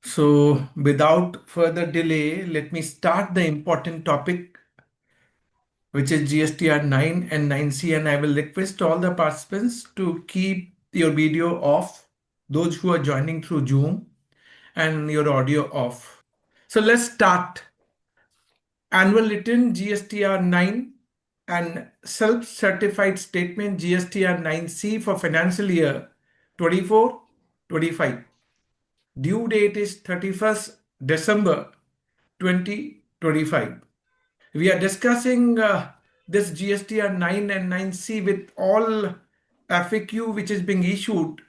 So, without further delay, let me start the important topic, which is GSTR 9 and 9C. And I will request all the participants to keep your video off, those who are joining through Zoom, and your audio off. So, let's start. Annual return GSTR 9 and self certified statement GSTR 9C for financial year 24-25. Due date is 31st December 2025. We are discussing this GSTR 9 and 9C with all FAQ which is being issued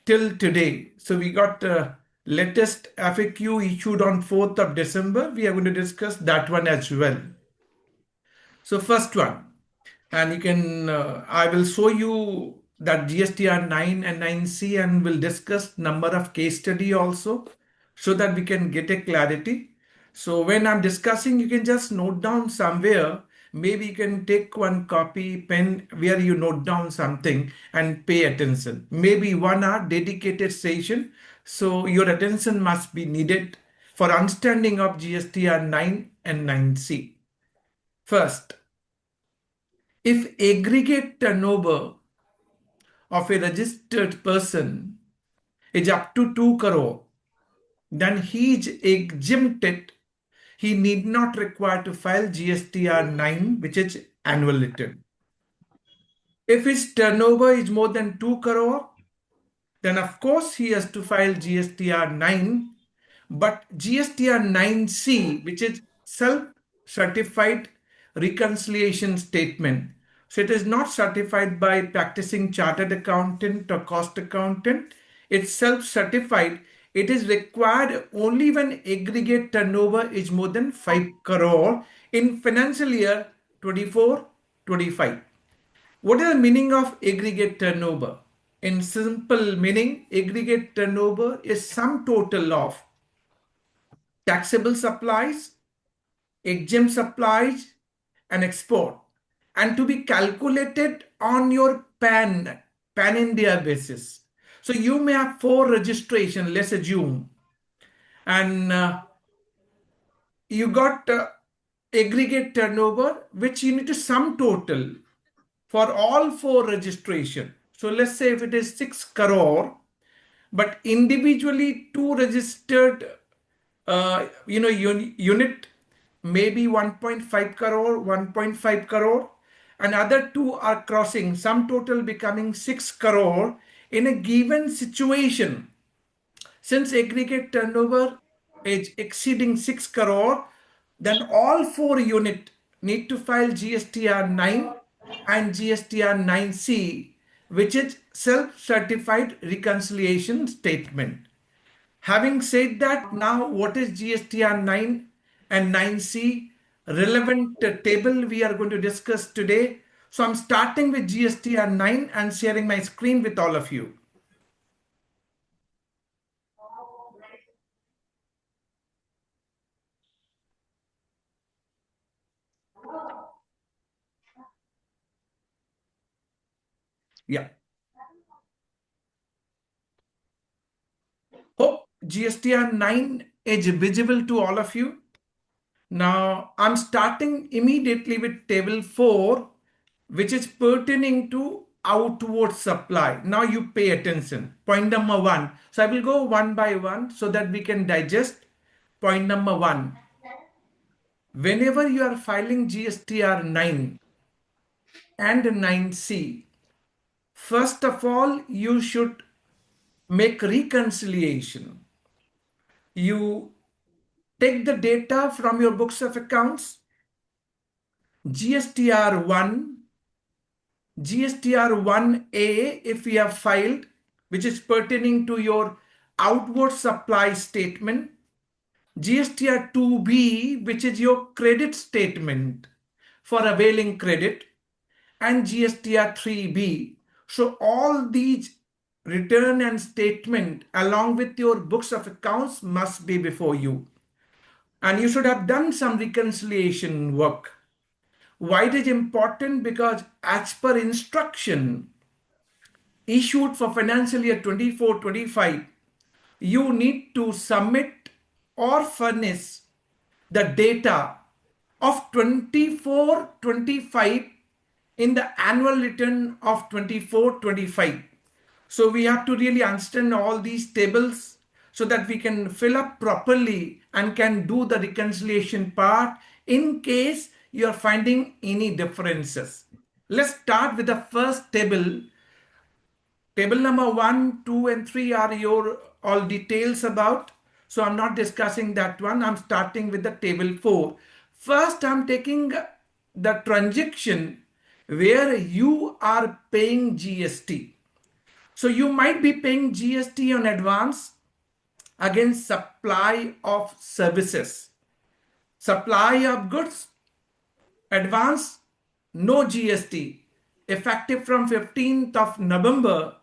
till today. So we got latest FAQ issued on 4th of December. We are going to discuss that one as well. So first one, and you can I will show you that GSTR 9 and 9C and we'll discuss number of case study also so that we can get a clarity. So when I'm discussing, you can just note down somewhere. Maybe you can take one copy pen where you note down something and pay attention. Maybe 1 hour dedicated session. So your attention must be needed for understanding of GSTR 9 and 9C. First, if aggregate turnover of a registered person is up to 2 crore, then he is exempted. He need not require to file GSTR 9, which is annual return. If his turnover is more than 2 crore, then of course he has to file GSTR 9. But GSTR 9C, which is self-certified reconciliation statement, so it is not certified by practicing chartered accountant or cost accountant. It's self-certified. It is required only when aggregate turnover is more than 5 crore in financial year 24-25. What is the meaning of aggregate turnover? In simple meaning, aggregate turnover is sum total of taxable supplies, exempt supplies, and export, and to be calculated on your pan India basis. So you may have 4 registration, let's assume, and you got aggregate turnover, which you need to sum total for all 4 registration. So let's say if it is 6 crore, but individually 2 registered unit maybe 1.5 crore, 1.5 crore, and other two are crossing, sum total becoming 6 crore in a given situation. Since aggregate turnover is exceeding 6 crore, then all 4 unit need to file GSTR 9 and GSTR 9C, which is self-certified reconciliation statement. Having said that, now what is GSTR 9 and 9C? Relevant table we are going to discuss today. So I'm starting with GSTR 9 and sharing my screen with all of you. Yeah. Hope GSTR 9 is visible to all of you. Now I'm starting immediately with table 4, which is pertaining to outward supply. Now you pay attention. Point number 1. So I will go one by one so that we can digest. Point number 1. Whenever you are filing GSTR 9 and 9C, first of all, you should make reconciliation. You take the data from your books of accounts, GSTR 1, GSTR 1A if you have filed, which is pertaining to your outward supply statement, GSTR 2B, which is your credit statement for availing credit, and GSTR 3B. So all these return and statement along with your books of accounts must be before you. And you should have done some reconciliation work. Why it is important? Because as per instruction issued for financial year 24-25, you need to submit or furnish the data of 24-25 in the annual return of 24-25. So we have to really understand all these tables so that we can fill up properly and can do the reconciliation part in case you are finding any differences. Let's start with the first table. Table number 1, 2, and 3 are your all details about. So I'm not discussing that one. I'm starting with the table 4. First, I'm taking the transaction where you are paying GST. So you might be paying GST on advance against supply of services. Supply of goods, advance, no GST, effective from 15th of November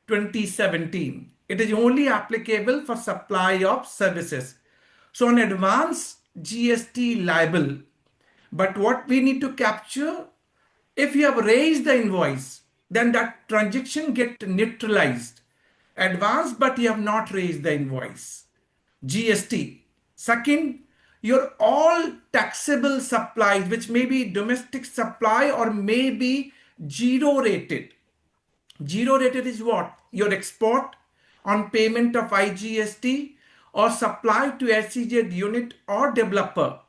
2017. It is only applicable for supply of services. So on advance, GST liable. But what we need to capture, if you have raised the invoice, then that transaction get neutralized. Advance, but you have not raised the invoice. GST. Second, your all taxable supplies, which may be domestic supply or may be zero rated. Zero rated is what? Your export on payment of IGST or supply to SEZ unit or developer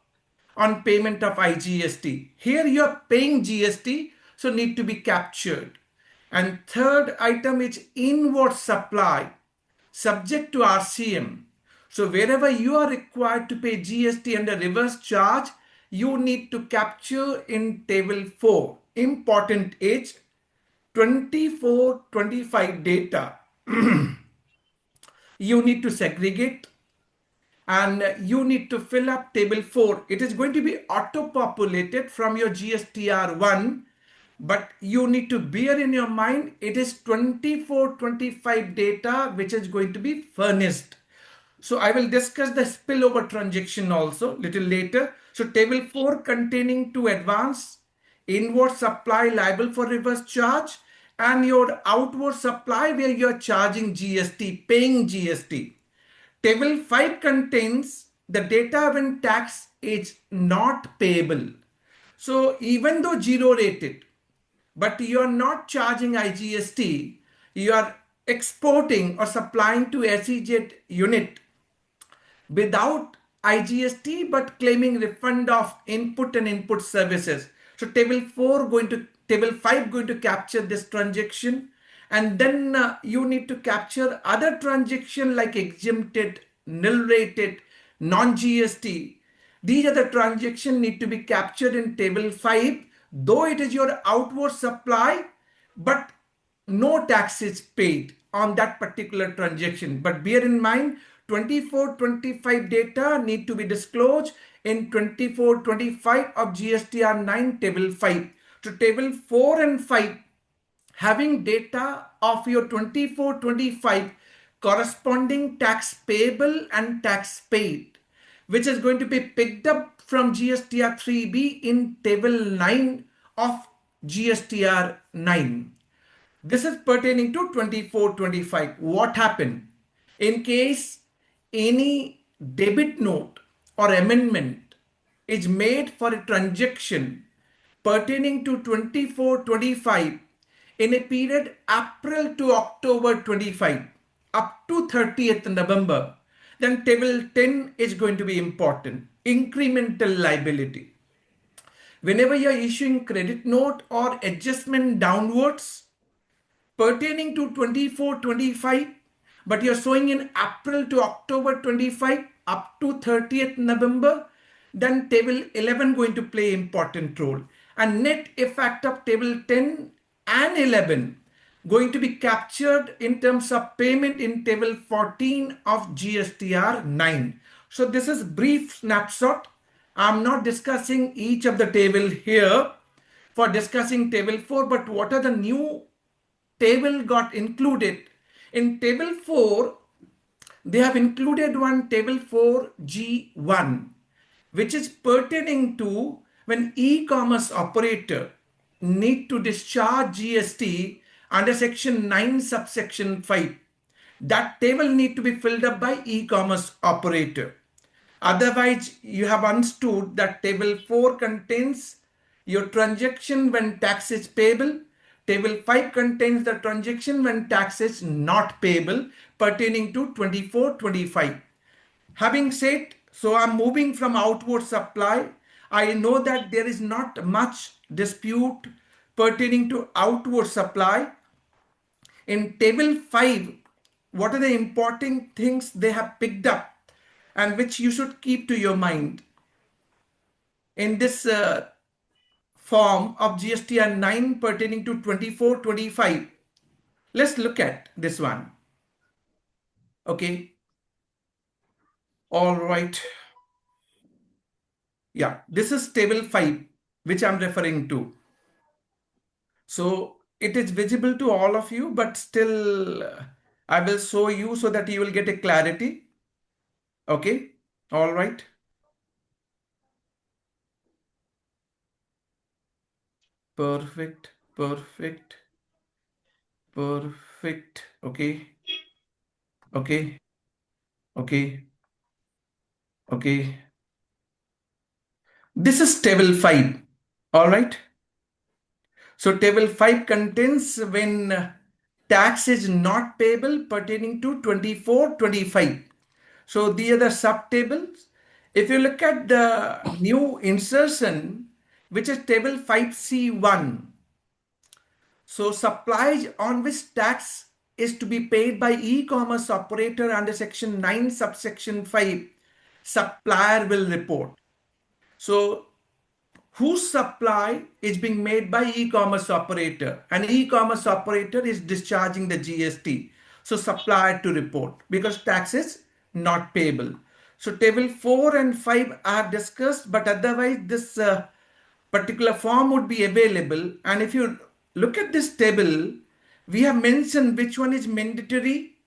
on payment of IGST. Here you are paying GST, so need to be captured. And third item is inward supply, subject to RCM. So wherever you are required to pay GST under reverse charge, you need to capture in table 4. Important is 24-25 data. You need to segregate and you need to fill up table 4. It is going to be auto-populated from your GSTR-1, but you need to bear in your mind it is 24-25 data which is going to be furnished. So I will discuss the spillover transaction also little later. So table 4 containing to advance, inward supply liable for reverse charge, and your outward supply where you are charging GST, paying GST. Table 5 contains the data when tax is not payable. So even though zero rated, but you are not charging IGST, you are exporting or supplying to SEZ unit without IGST but claiming refund of input and input services. So table 5 going to capture this transaction, and then you need to capture other transaction like exempted, nil rated, non-GST. These are the transactions need to be captured in table 5, though it is your outward supply, but no tax is paid on that particular transaction. But bear in mind, 24-25 data need to be disclosed in 24-25 of GSTR-9 table 5. So table 4 and 5 having data of your 24-25 corresponding tax payable and tax paid, which is going to be picked up from GSTR 3B in table 9 of GSTR 9. This is pertaining to 24-25. What happened? In case any debit note or amendment is made for a transaction pertaining to 24-25 in a period April to October 25 up to 30th November, then table 10 is going to be important. Incremental liability. Whenever you are issuing credit note or adjustment downwards pertaining to 24-25, but you're showing in April to October 25 up to 30th November, then table 11 going to play important role. And net effect of table 10 and 11 going to be captured in terms of payment in table 14 of GSTR 9. So this is brief snapshot. I'm not discussing each of the table here for discussing table 4, but what are the new table got included? In table 4, they have included one table 4G1, which is pertaining to when e-commerce operator need to discharge GST under section 9 subsection 5. that table need to be filled up by e-commerce operator. Otherwise, you have understood that table 4 contains your transaction when tax is payable. Table 5 contains the transaction when tax is not payable pertaining to 24-25. Having said, so I'm moving from outward supply. I know that there is not much dispute pertaining to outward supply. In table 5, what are the important things they have picked up and which you should keep to your mind in this form of GSTR 9 pertaining to 24-25? Let's look at this one. Okay. All right. Yeah, this is table 5, which I'm referring to. So it is visible to all of you, but still I will show you so that you will get a clarity. Okay. All right. Perfect. Perfect. Perfect. Okay. Okay. Okay. Okay. This is table 5. All right. So table 5 contains when tax is not payable pertaining to 24-25. So these are the subtables. If you look at the new insertion, which is table 5C1, so supplies on which tax is to be paid by e-commerce operator under section 9 subsection 5, supplier will report. So whose supply is being made by e-commerce operator, and e-commerce operator is discharging the GST. So supplier to report because tax is not payable. So table 4 and 5 are discussed, but otherwise this particular form would be available. And if you look at this table, we have mentioned which one is mandatory,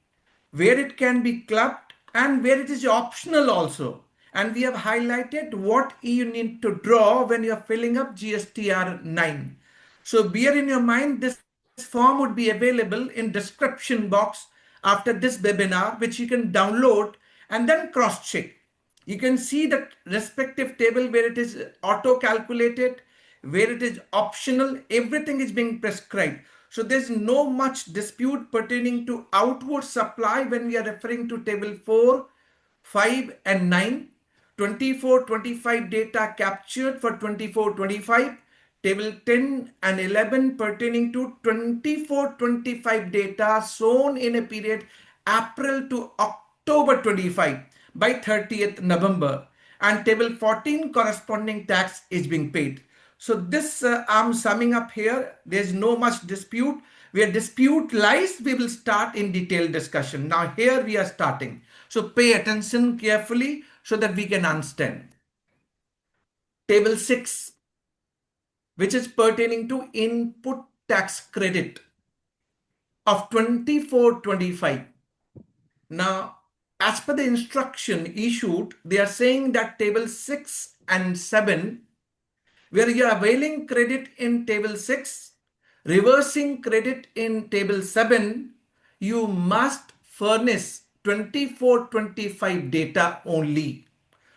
where it can be clubbed, and where it is optional also. And we have highlighted what you need to draw when you are filling up GSTR 9. So bear in your mind this form would be available in description box after this webinar, which you can download and then cross check. You can see the respective table where it is auto calculated, where it is optional, everything is being prescribed. So there's no much dispute pertaining to outward supply when we are referring to table 4, 5 and 9. 24-25 data captured for 24-25. Table 10 and 11 pertaining to 24-25 data shown in a period April to October 25 by 30th November, and table 14 corresponding tax is being paid. So this I'm summing up here. There's no much dispute. Where dispute lies, we will start in detailed discussion. Now here we are starting. So pay attention carefully so that we can understand. Table 6, which is pertaining to input tax credit of 24-25. Now, as per the instruction issued, they are saying that table 6 and 7, where you are availing credit in table 6, reversing credit in table 7, you must furnish 24-25 data only.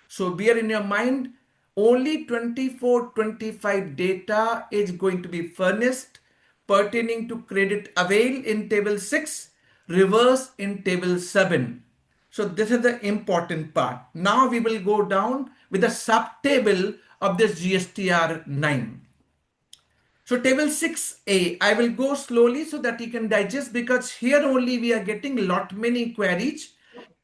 So bear in your mind, only 24-25 data is going to be furnished pertaining to credit avail in table 6, reverse in table 7. So this is the important part. Now we will go down with the subtable of this GSTR 9. So table 6A, I will go slowly so that you can digest, because here only we are getting lot many queries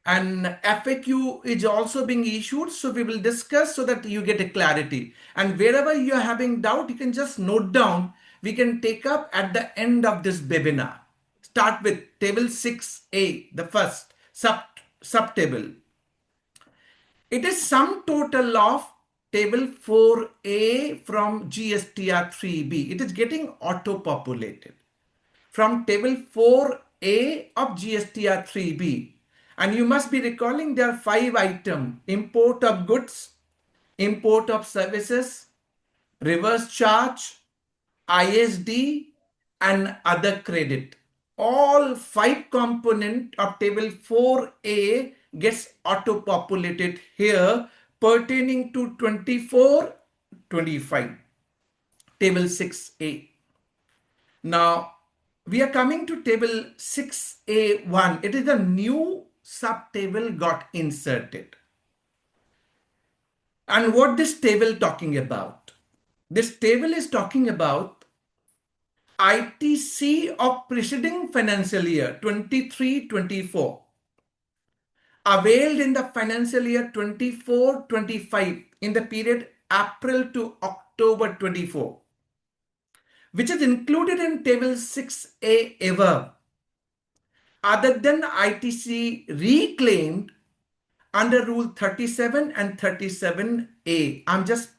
and FAQ is also being issued. So we will discuss so that you get a clarity. And wherever you are having doubt, you can just note down. We can take up at the end of this webinar. Start with table 6A, the first subtable. It is sum total of table 4A from GSTR 3B. It is getting auto-populated from table 4A of GSTR 3B. And you must be recalling there are 5 items: import of goods, import of services, reverse charge, ISD, and other credit. all 5 component of table 4A gets auto-populated here pertaining to 24, 25, table 6A. Now, we are coming to table 6A1. It is a new subtable got inserted. And what this table talking about? This table is talking about ITC of preceding financial year 23-24 availed in the financial year 24-25 in the period April to October 24, which is included in table 6A above, other than ITC reclaimed under rule 37 and 37A. I'm just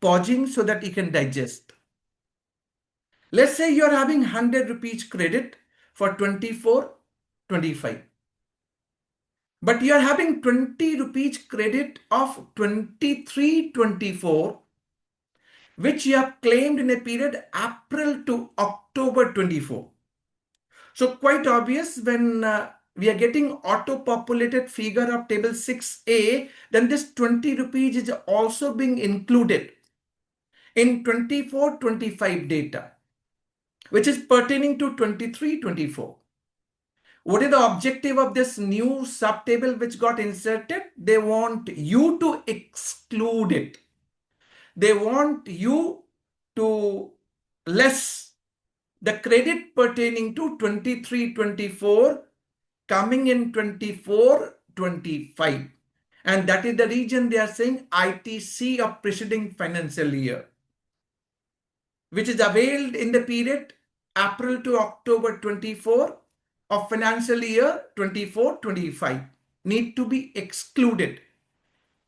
pausing so that you can digest. Let's say you're having 100 rupees credit for 24-25. But you're having 20 rupees credit of 23-24, which you have claimed in a period April to October 24. So quite obvious when we are getting auto-populated figure of table 6A, then this 20 rupees is also being included in 24-25 data, which is pertaining to 23-24. What is the objective of this new subtable which got inserted? They want you to exclude it. They want you to less the credit pertaining to 23-24 coming in 24-25. And that is the reason they are saying ITC of preceding financial year, which is availed in the period April to October 24 of financial year 24-25 need to be excluded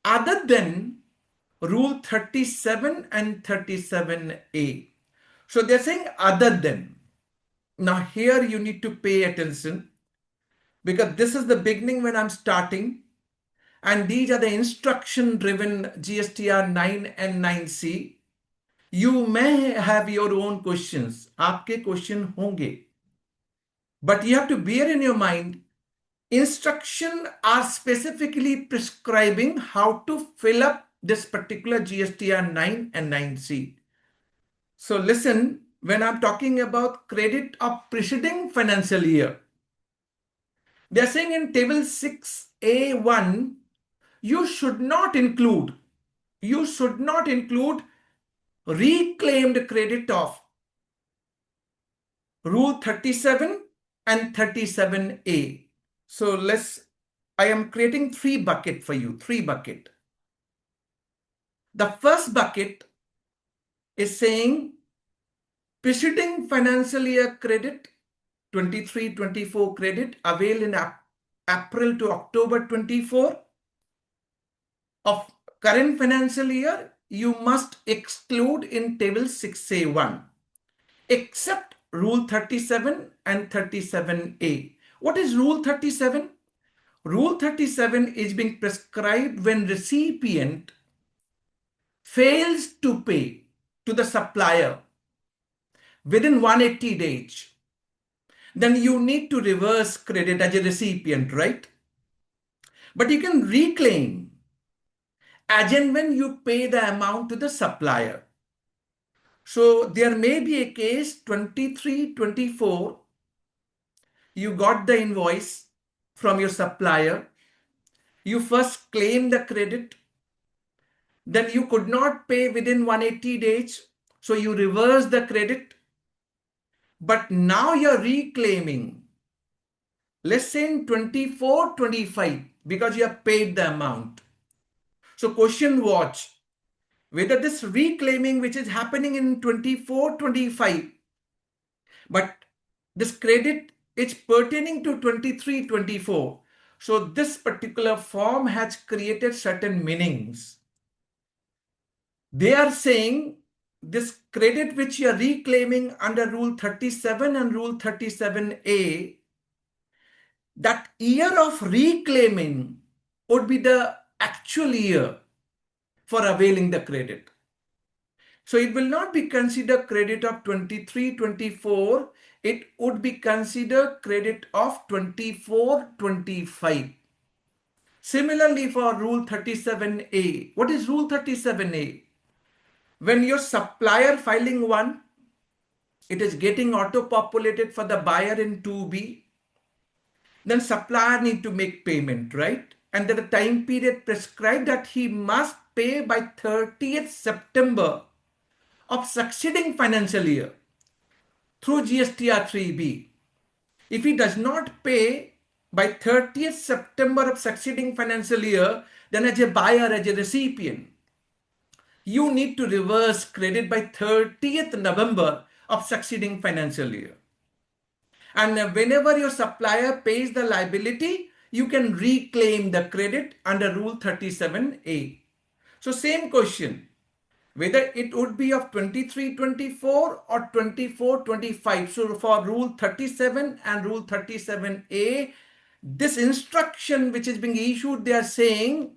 other than rule 37 and 37A. So they're saying other than. Now here you need to pay attention because this is the beginning when I'm starting, and these are the instruction driven GSTR-9 and 9C. You may have your own questions. आपके question होंगे. But you have to bear in your mind, instruction are specifically prescribing how to fill up this particular GSTR-9 and 9C. So listen, when I'm talking about credit of preceding financial year, they're saying in table 6A1, you should not include reclaimed credit of rule 37 and 37A. So I am creating 3 bucket for you, 3 bucket. The first bucket is saying preceding financial year credit, 23-24 credit availed in April to October 24 of current financial year, you must exclude in table 6A1, except rule 37 and 37A. What is rule 37? Rule 37 is being prescribed when recipient fails to pay to the supplier within 180 days. Then you need to reverse credit as a recipient, right? But you can reclaim as and when you pay the amount to the supplier. So there may be a case 23-24, you got the invoice from your supplier, you first claim the credit, then you could not pay within 180 days, so you reverse the credit, but now you're reclaiming, let's say in 24-25, because you have paid the amount. So question was whether this reclaiming which is happening in 24-25, but this credit is pertaining to 23-24. So this particular form has created certain meanings. They are saying this credit which you are reclaiming under rule 37 and rule 37A, that year of reclaiming would be the actual year for availing the credit. So it will not be considered credit of 23-24 it would be considered credit of 24-25. Similarly, for Rule 37A, what is Rule 37A? When your supplier filing 1, it is getting auto-populated for the buyer in 2B, then supplier need to make payment, right? And there is a time period prescribed that he must pay by 30th September of succeeding financial year through GSTR 3B. If he does not pay by 30th September of succeeding financial year, then as a buyer, as a recipient, you need to reverse credit by 30th November of succeeding financial year. And whenever your supplier pays the liability, you can reclaim the credit under Rule 37A. So same question, whether it would be of 23-24 or 24-25. So for Rule 37 and Rule 37A, this instruction which is being issued, they are saying,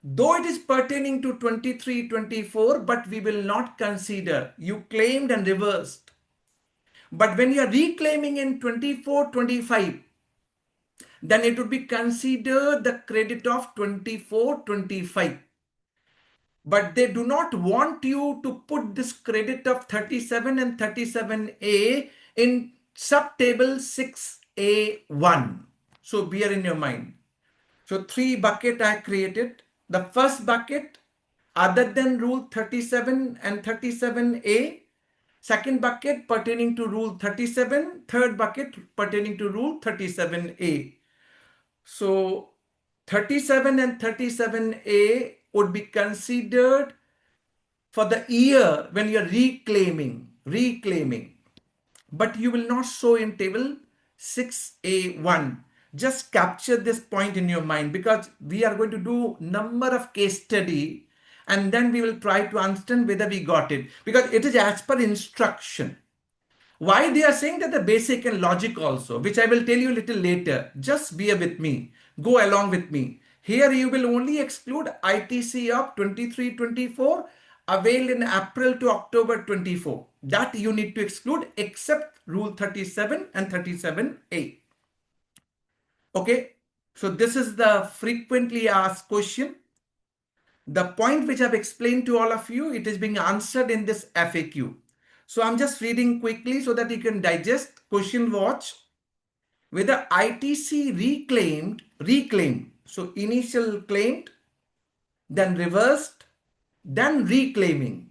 though it is pertaining to 23-24, but we will not consider. You claimed and reversed. But when you are reclaiming in 24-25, then it would be considered the credit of 24-25. But they do not want you to put this credit of 37 and 37A in subtable 6A1. So bear in your mind. So 3 bucket I created. The first bucket, other than Rule 37 and 37A. Second bucket pertaining to Rule 37. Third bucket pertaining to Rule 37A. So 37 and 37A would be considered for the year when you are reclaiming. But you will not show in table 6A1. Just capture this point in your mind, because we are going to do number of case study and then we will try to understand whether we got it, because it is as per instruction. Why they are saying that the basic and logic also, which I will tell you a little later. Just bear with me. Go along with me. Here you will only exclude ITC of 23-24 availed in April to October 24. That you need to exclude except Rule 37 and 37A. Okay. So this is the frequently asked question. The point which I've explained to all of you, it is being answered in this FAQ. So I'm just reading quickly so that you can digest. Question watch. Whether ITC reclaimed. So initial claimed, then reversed, then reclaiming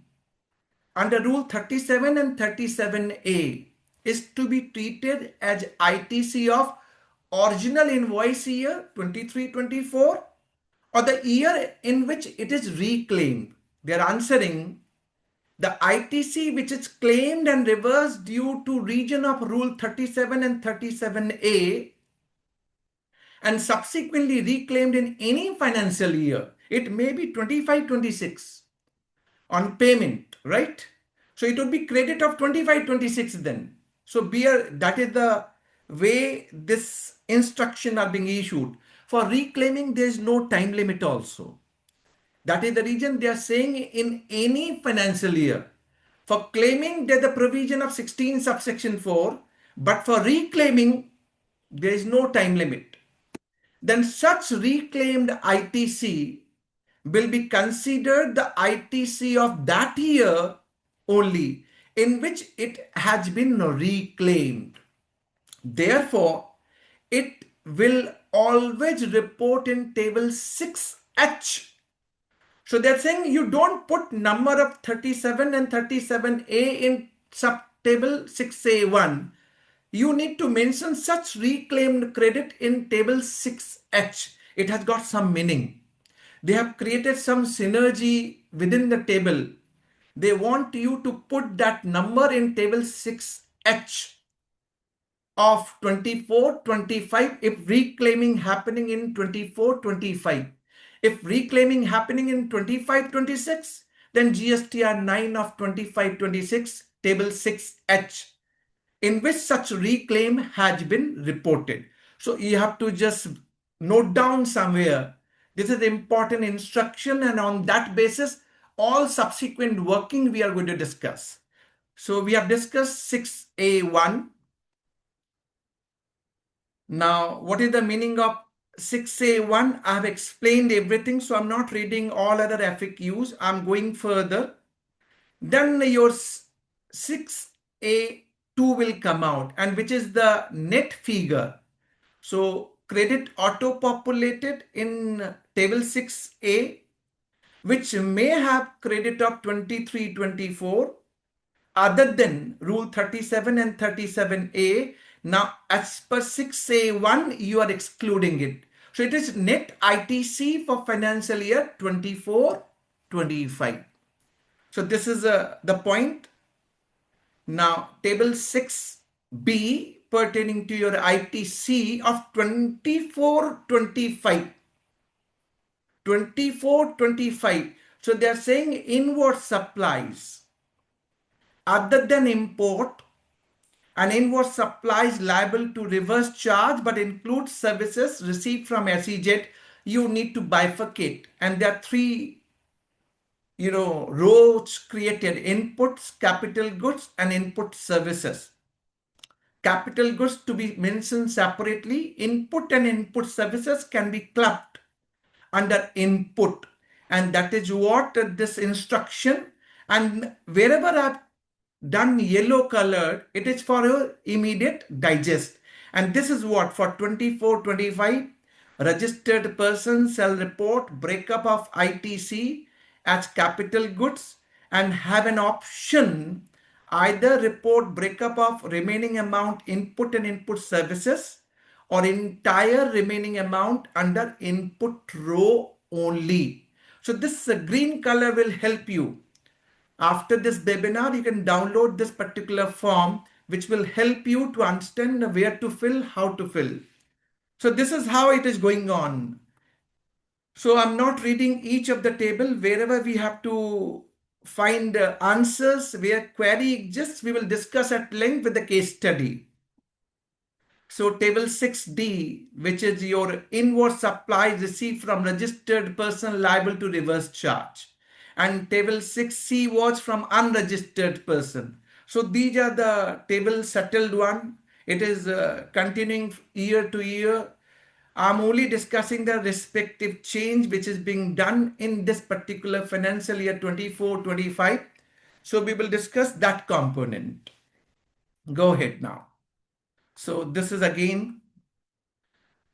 under Rule 37 and 37A is to be treated as ITC of original invoice year 23-24 or the year in which it is reclaimed. They are answering the ITC which is claimed and reversed due to region of Rule 37 and 37A and subsequently reclaimed in any financial year. It may be 25-26 on payment, right? So it would be credit of 25-26 then. So that is the way this instruction are being issued. For reclaiming, there is no time limit also. That is the reason they are saying in any financial year. For claiming, there is the provision of 16 subsection 4, but for reclaiming, there is no time limit. Then such reclaimed ITC will be considered the ITC of that year only in which it has been reclaimed. Therefore, it will always report in table 6H. So they're saying you don't put number of 37 and 37A in subtable 6A1. You need to mention such reclaimed credit in table 6H. It has got some meaning. They have created some synergy within the table. They want you to put that number in table 6H of 24-25 if reclaiming happening in 24-25. If reclaiming happening in 25-26, then GSTR-9 of 25-26, table 6H, in which such reclaim has been reported. So you have to just note down somewhere. This is important instruction, and on that basis, all subsequent working we are going to discuss. So we have discussed 6A1. Now, what is the meaning of 6A1? I have explained everything, so I'm not reading all other FAQs. I'm going further. Then your 6A2 will come out, and which is the net figure. So credit auto-populated in table 6A, which may have credit of 23, 24, other than rule 37 and 37A. Now, as per 6A1, you are excluding it. So it is net ITC for financial year 24-25. So this is the point. Now, table 6B pertaining to your ITC of 24-25. 24-25. So they are saying inward supplies other than import. An inward supply is liable to reverse charge but includes services received from SEZ. You need to bifurcate, and there are three rows created: inputs, capital goods, and input services. Capital goods to be mentioned separately. Input and input services can be clubbed under input, and that is what this instruction. And wherever I've done yellow colored, it is for your immediate digest. And this is what for 24-25, registered persons shall report breakup of ITC as capital goods and have an option either report breakup of remaining amount input and input services or entire remaining amount under input row only. So this green color will help you. After this webinar, you can download this particular form, which will help you to understand where to fill, how to fill. So this is how it is going on. So I'm not reading each of the table. Wherever we have to find answers, where query exists, we will discuss at length with the case study. So table 6D, which is your inward supply received from registered person liable to reverse charge. And table 6C was from unregistered person. So these are the table settled one. It is continuing year to year. I'm only discussing the respective change which is being done in this particular financial year 24-25. So we will discuss that component. Go ahead now. So this is again.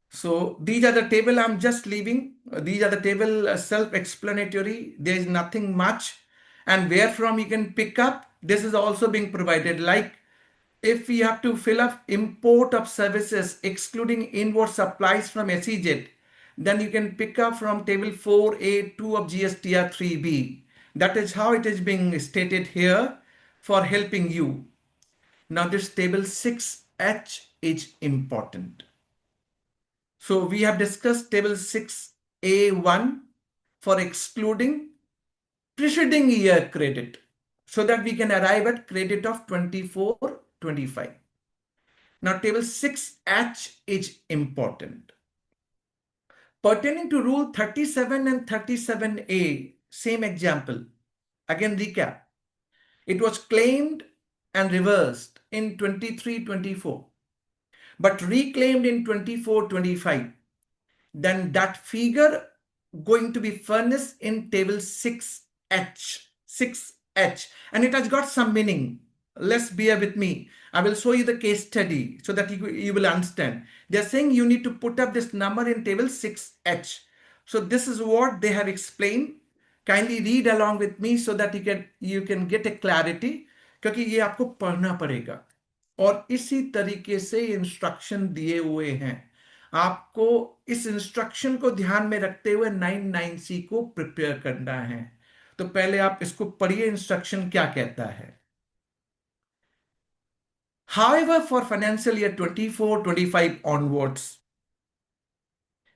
So these are the table I'm just leaving. These are the table self-explanatory. There is nothing much. And where from you can pick up, this is also being provided. Like if we have to fill up import of services excluding inward supplies from SEZ, then you can pick up from table 4A2 of GSTR-3B. That is how it is being stated here for helping you. Now this table 6H is important. So we have discussed table 6A1 for excluding preceding year credit so that we can arrive at credit of 24-25. Now table 6H is important. Pertaining to rule 37 and 37A, same example. Again recap. It was claimed and reversed in 23-24. But reclaimed in 24-25, then that figure going to be furnished in table 6H, and it has got some meaning. Let's bear with me. I will show you the case study so that you will understand. They're saying you need to put up this number in table 6H. So this is what they have explained. Kindly read along with me so that you can get a clarity, क्योंकि ये आपको पढ़ना पड़ेगा और इसी तरीके से instruction दिए हुए हैं. आपको इस इंस्ट्रक्शन को ध्यान में रखते हुए 99C को प्रिपेयर करना है. तो पहले आप इसको पढ़िए, इंस्ट्रक्शन क्या कहता है. However, for financial year 24-25 onwards,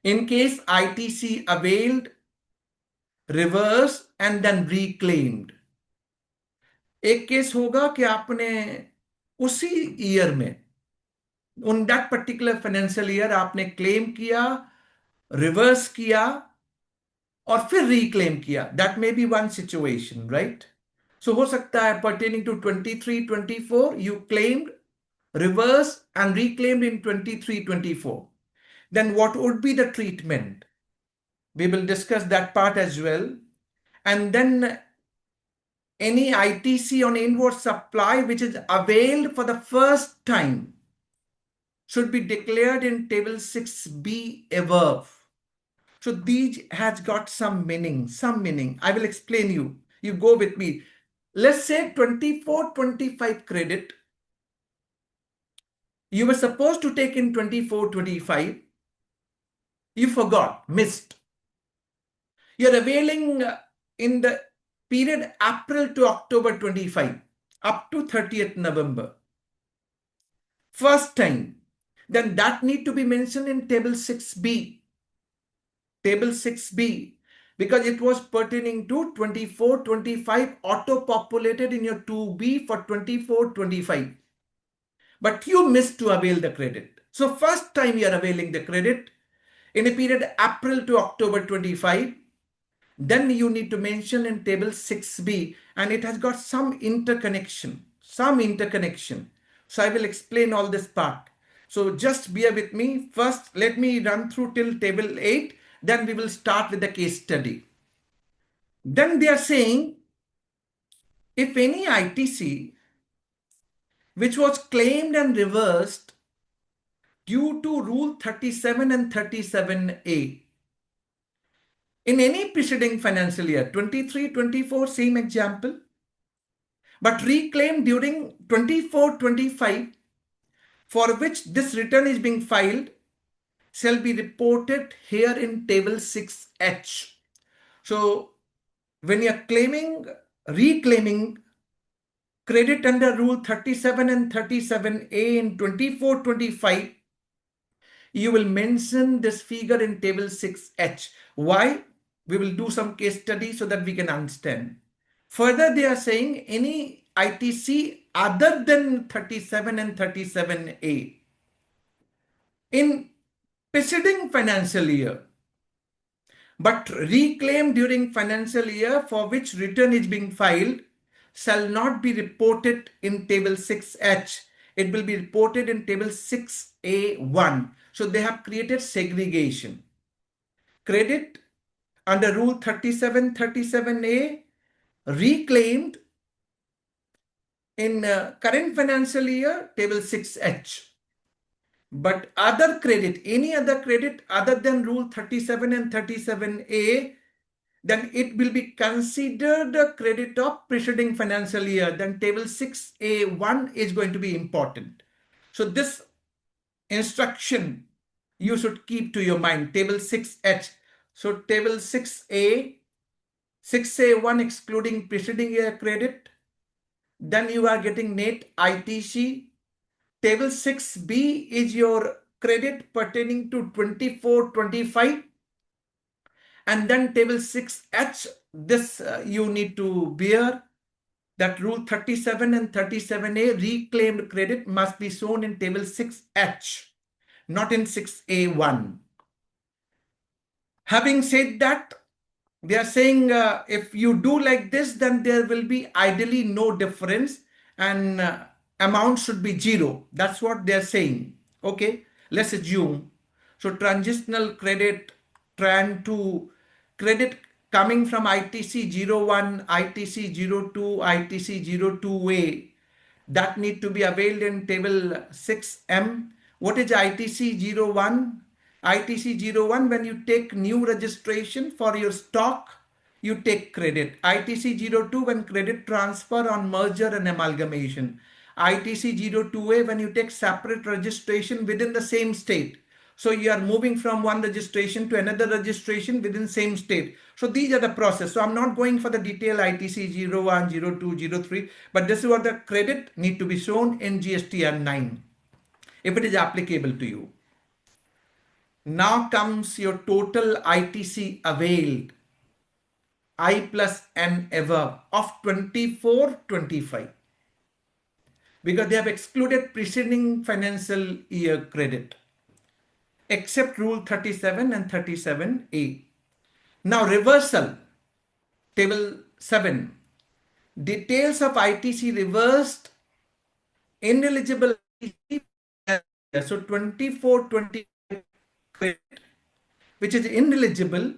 in case ITC availed, reversed and then reclaimed, एक केस होगा कि आपने उसी ईयर में on that particular financial year आपने क्लेम किया, रिवर्स किया और फिर रिक्लेम किया. That may be one situation, right. So हो सकता है pertaining to 23-24 you claimed, reverse and reclaimed in 23-24. Then what would be the treatment? We will discuss that part as well. And then any ITC on inward supply which is availed for the first time should be declared in table 6B above. So these has got some meaning, I will explain you. You go with me. Let's say 24-25 credit. You were supposed to take in 24-25. You forgot, missed. You're availing in the period April to October 25, up to 30th November. First time. Then that need to be mentioned in table 6B. Table 6B. Because it was pertaining to 24-25 auto-populated in your 2B for 24-25. But you missed to avail the credit. So first time you are availing the credit in a period April to October 25, then you need to mention in table 6B, and it has got some interconnection. So I will explain all this part. So just bear with me. First, let me run through till table 8. Then we will start with the case study. Then they are saying, if any ITC which was claimed and reversed due to Rule 37 and 37A in any preceding financial year, 23-24, same example, but reclaimed during 24-25, for which this return is being filed, shall be reported here in table 6H. So when you are reclaiming credit under Rule 37 and 37A in 24-25, you will mention this figure in table 6H. Why? We will do some case study so that we can understand. Further, they are saying any ITC other than 37 and 37A in preceding financial year, but reclaimed during financial year for which return is being filed, shall not be reported in table 6H. It will be reported in table 6A1. So they have created segregation. Credit under Rule 37, 37A reclaimed in current financial year, table 6H. But other credit, any other credit other than Rule 37 and 37A, then it will be considered a credit of preceding financial year. Then table 6A1 is going to be important. So this instruction you should keep to your mind, table 6H. So table 6A, 6A1 excluding preceding year credit. Then you are getting net ITC. Table 6B is your credit pertaining to 24-25. And then table 6H, this you need to bear that Rule 37 and 37A reclaimed credit must be shown in table 6H, not in 6A1. Having said that, they are saying if you do like this, then there will be ideally no difference and amount should be zero. That's what they are saying. Okay, let's assume. So transitional credit, tran 2, credit coming from ITC 01, ITC 02, ITC 02A, that need to be availed in table 6M. What is ITC 01? ITC 01, when you take new registration for your stock, you take credit. ITC 02, when credit transfer on merger and amalgamation. ITC 02A, when you take separate registration within the same state. So you are moving from one registration to another registration within same state. So these are the process. So I'm not going for the detail ITC 01, 02, 03, but this is what the credit need to be shown in GSTR-9 if it is applicable to you. Now comes your total ITC availed, I plus N above of 24-25, because they have excluded preceding financial year credit except Rule 37 and 37A. Now reversal, table 7. details of ITC reversed, ineligible ITC, so 24-25 credit, which is ineligible,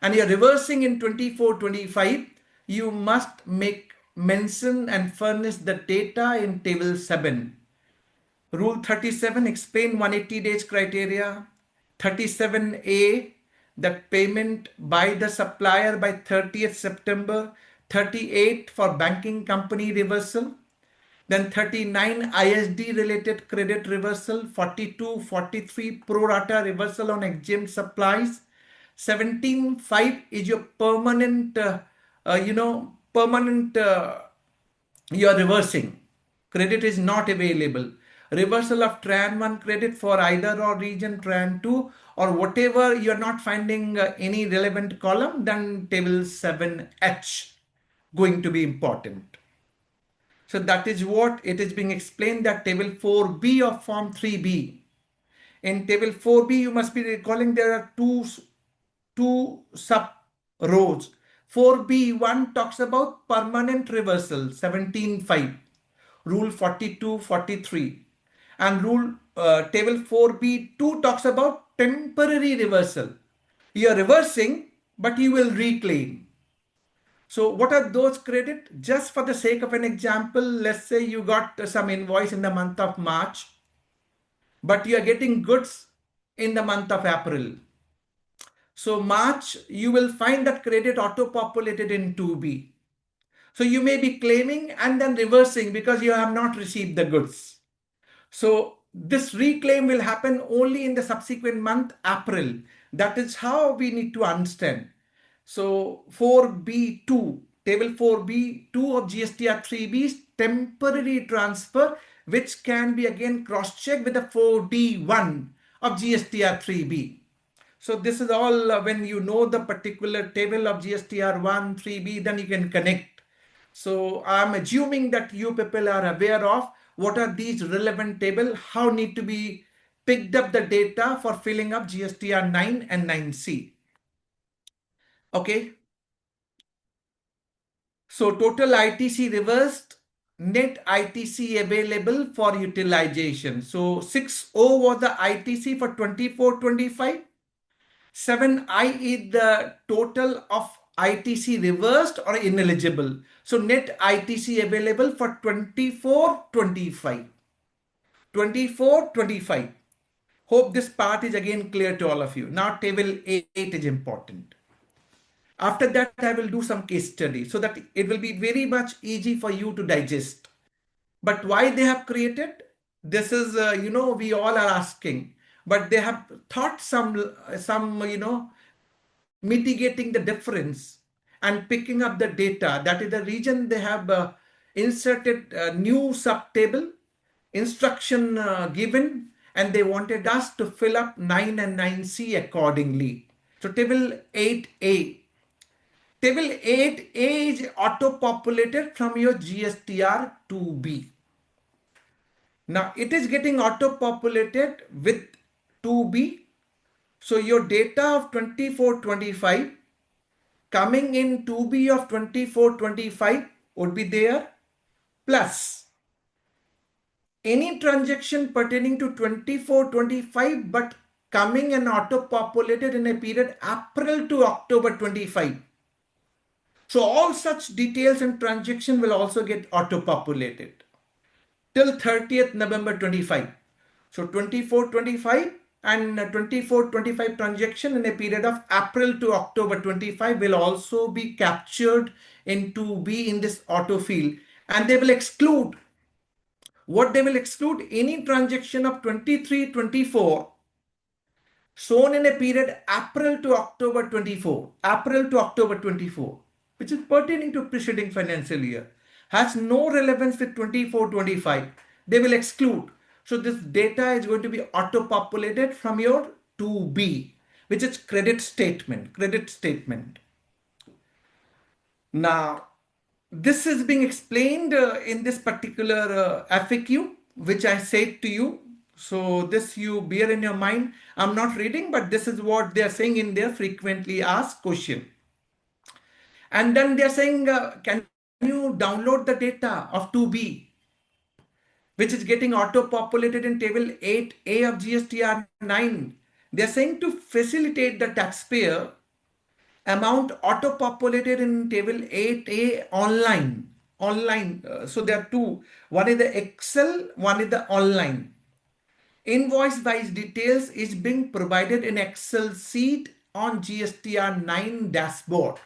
and you're reversing in 24-25, you must make mention and furnish the data in table 7. Rule 37, explain 180 days criteria. 37A, that payment by the supplier by 30th September. 38 for banking company reversal. Then 39 ISD related credit reversal. 42, 43 pro rata reversal on exempt supplies. 17.5 is your permanent, permanent, you are reversing. Credit is not available. Reversal of Tran 1 credit for either or region Tran 2 or whatever you are not finding any relevant column, then table 7H going to be important. So that is what it is being explained, that table 4B of form 3B. In table 4B, you must be recalling there are two sub rows. 4B1 talks about permanent reversal, 17.5, rule 42, 43. And rule table 4B2 talks about temporary reversal. You are reversing, but you will reclaim. So what are those credit? Just for the sake of an example, let's say you got some invoice in the month of March, but you are getting goods in the month of April. So March, you will find that credit auto-populated in 2B. So you may be claiming and then reversing because you have not received the goods. So this reclaim will happen only in the subsequent month, April. That is how we need to understand. So 4B2, table 4B2 of GSTR 3B is temporary transfer, which can be again cross-checked with the 4D1 of GSTR 3B. So this is all when you know the particular table of GSTR 1, 3B, then you can connect. So I'm assuming that you people are aware of what are these relevant table, how need to be picked up the data for filling up GSTR 9 and 9C. Okay. So total ITC reversed, net ITC available for utilization. So 6.0 was the ITC for 24-25. 7I is the total of ITC reversed or ineligible. So net ITC available for 24-25. 24-25. Hope this part is again clear to all of you. Now table 8 is important. After that, I will do some case study so that it will be very much easy for you to digest. But why they have created? This is, we all are asking. But they have thought some, mitigating the difference and picking up the data. That is the reason they have inserted a new subtable, instruction given, and they wanted us to fill up 9 and 9C accordingly. So table 8A. Table 8A is auto-populated from your GSTR 2B. Now it is getting auto-populated with 2B. So your data of 24-25 coming in 2B of 24-25 would be there, plus any transaction pertaining to 24-25 but coming and auto-populated in a period April to October 25. So all such details and transaction will also get auto-populated till 30th November 25. So 24-25 and 24-25 transaction in a period of April to October 25 will also be captured into B in this auto field, and they will exclude what they will exclude, any transaction of 23-24 shown in a period April to October 24, April to October 24, which is pertaining to preceding financial year, has no relevance with 24-25. They will exclude. So this data is going to be auto-populated from your 2B, which is credit statement, credit statement. Now, this is being explained in this particular FAQ, which I said to you. So this you bear in your mind. I'm not reading, but this is what they are saying in their frequently asked question. And then they are saying, can you download the data of 2B, which is getting auto-populated in table 8A of GSTR 9. They're saying to facilitate the taxpayer, amount auto-populated in table 8A online. So there are two. One is the Excel, one is the online. Invoice-wise details is being provided in Excel sheet on GSTR 9 dashboard.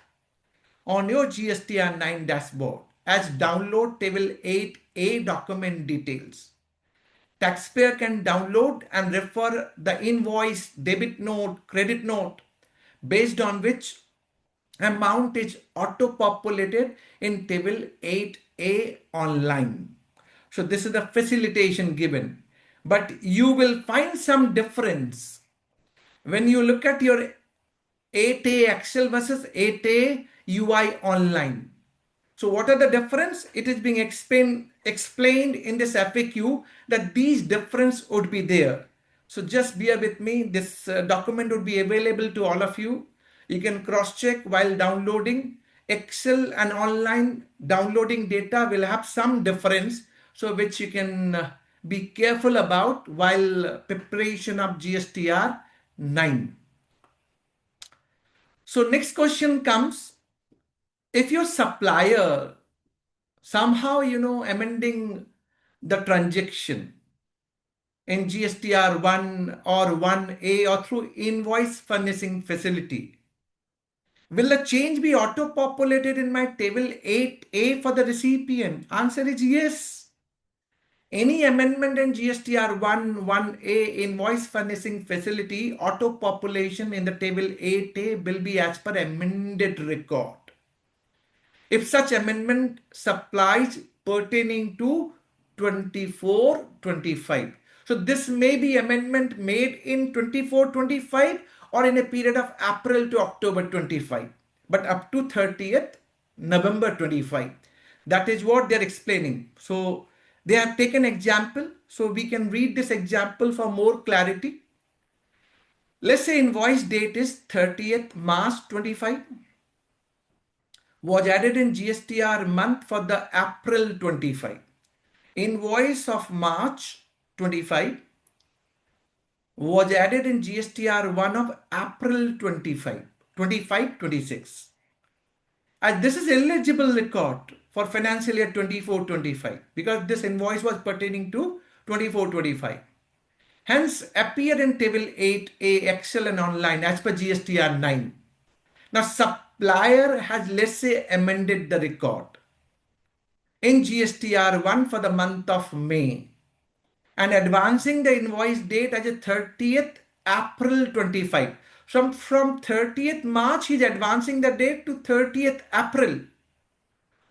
On your GSTR 9 dashboard as download table 8A document details. Taxpayer can download and refer the invoice, debit note, credit note, based on which amount is auto-populated in table 8A online. So this is the facilitation given. But you will find some difference when you look at your 8A Excel versus 8A UI online. So what are the difference? It is being explained in this FAQ that these difference would be there. So just bear with me. This document would be available to all of you. You can cross-check while downloading. Excel and online downloading data will have some difference, so which you can be careful about while preparation of GSTR 9. So next question comes, if your supplier somehow, amending the transaction in GSTR 1 or 1A or through invoice furnishing facility, will the change be auto-populated in my table 8A for the recipient? Answer is yes. Any amendment in GSTR 1, 1A invoice furnishing facility, auto-population in the table 8A will be as per amended record. If such amendment supplies pertaining to 24-25. So this may be amendment made in 24-25 or in a period of April to October 25, but up to 30th November 25. That is what they're explaining. So they have taken example. So we can read this example for more clarity. Let's say invoice date is 30th March 25. Was added in GSTR month for the April 25. Invoice of March 25 was added in GSTR 1 of April 25-26. And this is eligible record for financial year 24-25 because this invoice was pertaining to 24-25. Hence appear in table 8A Excel and online as per GSTR 9. Now supplier has, let's say, amended the record in GSTR 1 for the month of May and advancing the invoice date as a 30th April 25. So from 30th March, he's advancing the date to 30th April.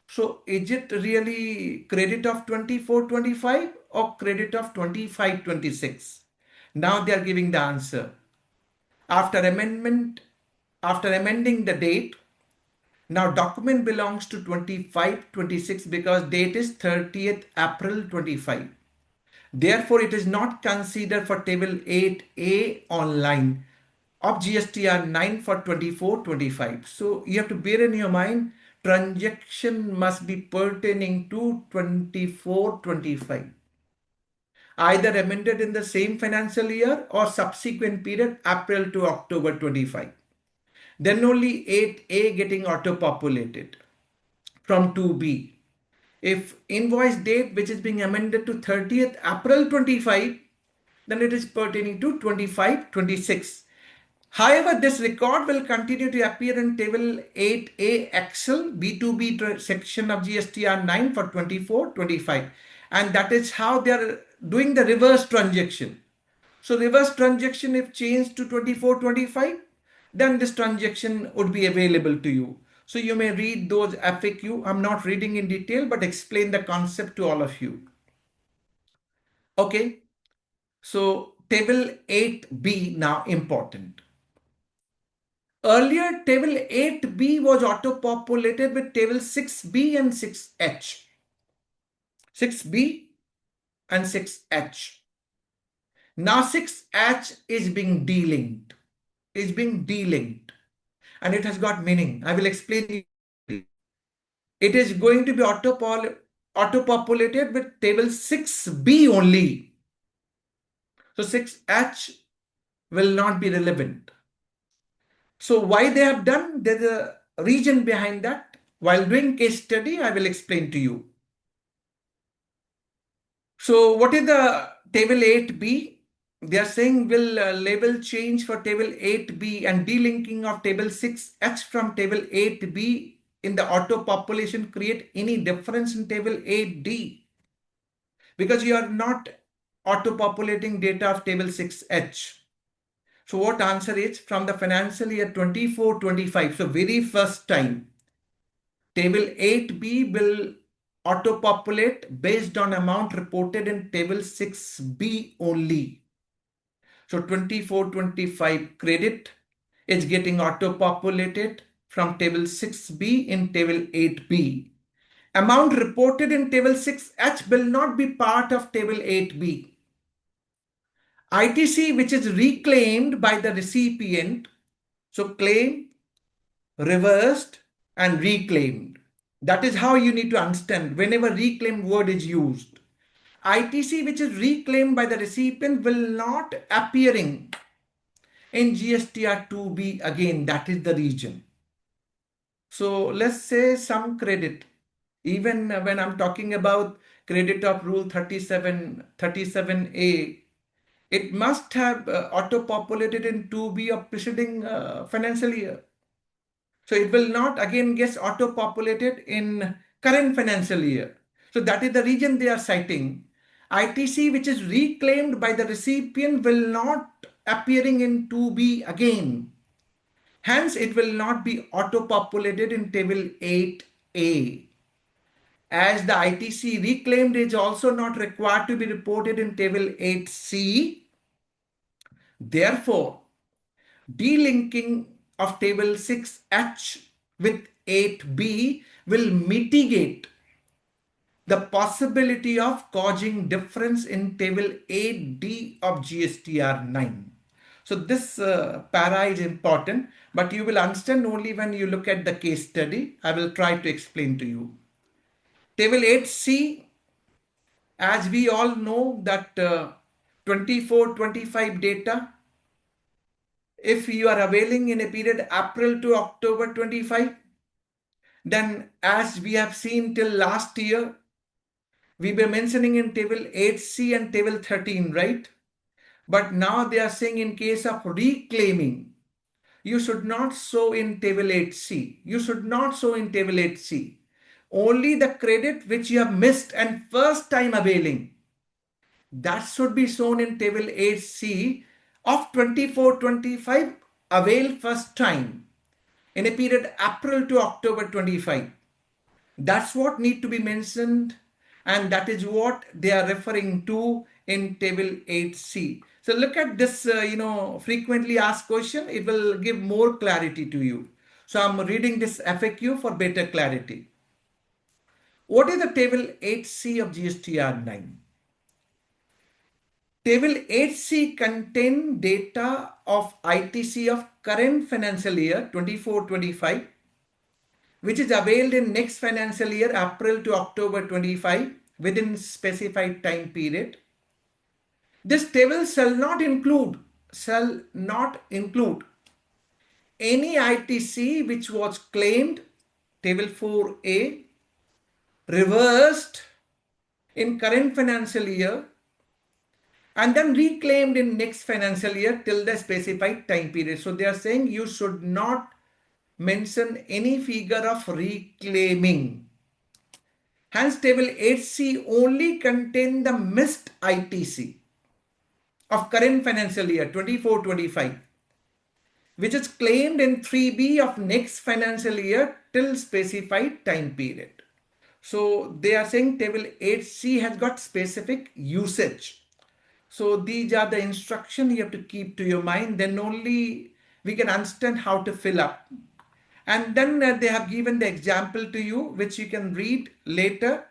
So is it really credit of 24-25 or credit of 25-26? Now they are giving the answer. After amending the date, now document belongs to 25-26 because date is 30th April 25. Therefore, it is not considered for table 8A online of GSTR 9 for 24-25. So you have to bear in your mind, transaction must be pertaining to 24-25. Either amended in the same financial year or subsequent period, April to October 25. Then only 8A getting auto-populated from 2B. If invoice date which is being amended to 30th April 25, then it is pertaining to 25-26. However, this record will continue to appear in table 8A Excel B2B section of GSTR 9 for 24-25. And that is how they are doing the reverse transaction. So reverse transaction, if changed to 24-25, then this transaction would be available to you. So you may read those FAQ. I'm not reading in detail, but explain the concept to all of you. Okay. So table 8B now important. Earlier table 8B was auto-populated with table 6B and 6H. 6B and 6H. Now 6H is being delinked. And it has got meaning. I will explain it. it is going to be auto-populated with table 6B only. So 6H will not be relevant. So why they have done, there's a reason behind that. While doing case study, I will explain to you. So what is the table 8B? They are saying will label change for table 8B and delinking of table 6H from table 8B in the auto population create any difference in table 8D? Because you are not auto populating data of table 6H. So what answer is from the financial year 24-25. So very first time, table 8B will auto-populate based on amount reported in table 6B only. So 24-25 credit is getting auto-populated from table 6B in table 8B. Amount reported in table 6H will not be part of table 8B. ITC which is reclaimed by the recipient, so claim, reversed and reclaimed. That is how you need to understand whenever reclaimed word is used. ITC which is reclaimed by the recipient will not appearing in GSTR-2B again. That is the reason. So let's say some credit. Even when I'm talking about credit of rule 37A, it must have auto-populated in 2B of preceding financial year. So it will not again get auto-populated in current financial year. So that is the reason they are citing. ITC which is reclaimed by the recipient will not appearing in 2B again. Hence it will not be auto-populated in table 8A. As the ITC reclaimed is also not required to be reported in table 8C. Therefore, delinking of table 6H with 8B will mitigate the possibility of causing difference in table 8D of GSTR-9. So this para is important, but you will understand only when you look at the case study. I will try to explain to you. Table 8C, as we all know that 24-25 data, if you are availing in a period April to October 25, then as we have seen till last year, we were mentioning in table 8C and table 13, right? But now they are saying in case of reclaiming, you should not show in table 8C. You should not show in table 8C. Only the credit which you have missed and first time availing, that should be shown in table 8C of 24-25 avail first time in a period April to October 25. That's what need to be mentioned, and that is what they are referring to in table 8C. So look at this, frequently asked question. It will give more clarity to you. So I'm reading this FAQ for better clarity. What is the table 8C of GSTR-9? Table 8C contain data of ITC of current financial year 24-25, which is availed in next financial year April to October 25 within specified time period. This table shall not include any ITC which was claimed, table 4A, reversed in current financial year and then reclaimed in next financial year till the specified time period. So they are saying you should not mention any figure of reclaiming. Hence table 8C only contain the missed ITC of current financial year 24-25, which is claimed in 3B of next financial year till specified time period. So they are saying table 8C has got specific usage. So these are the instructions you have to keep to your mind. Then only we can understand how to fill up. And then they have given the example to you, which you can read later.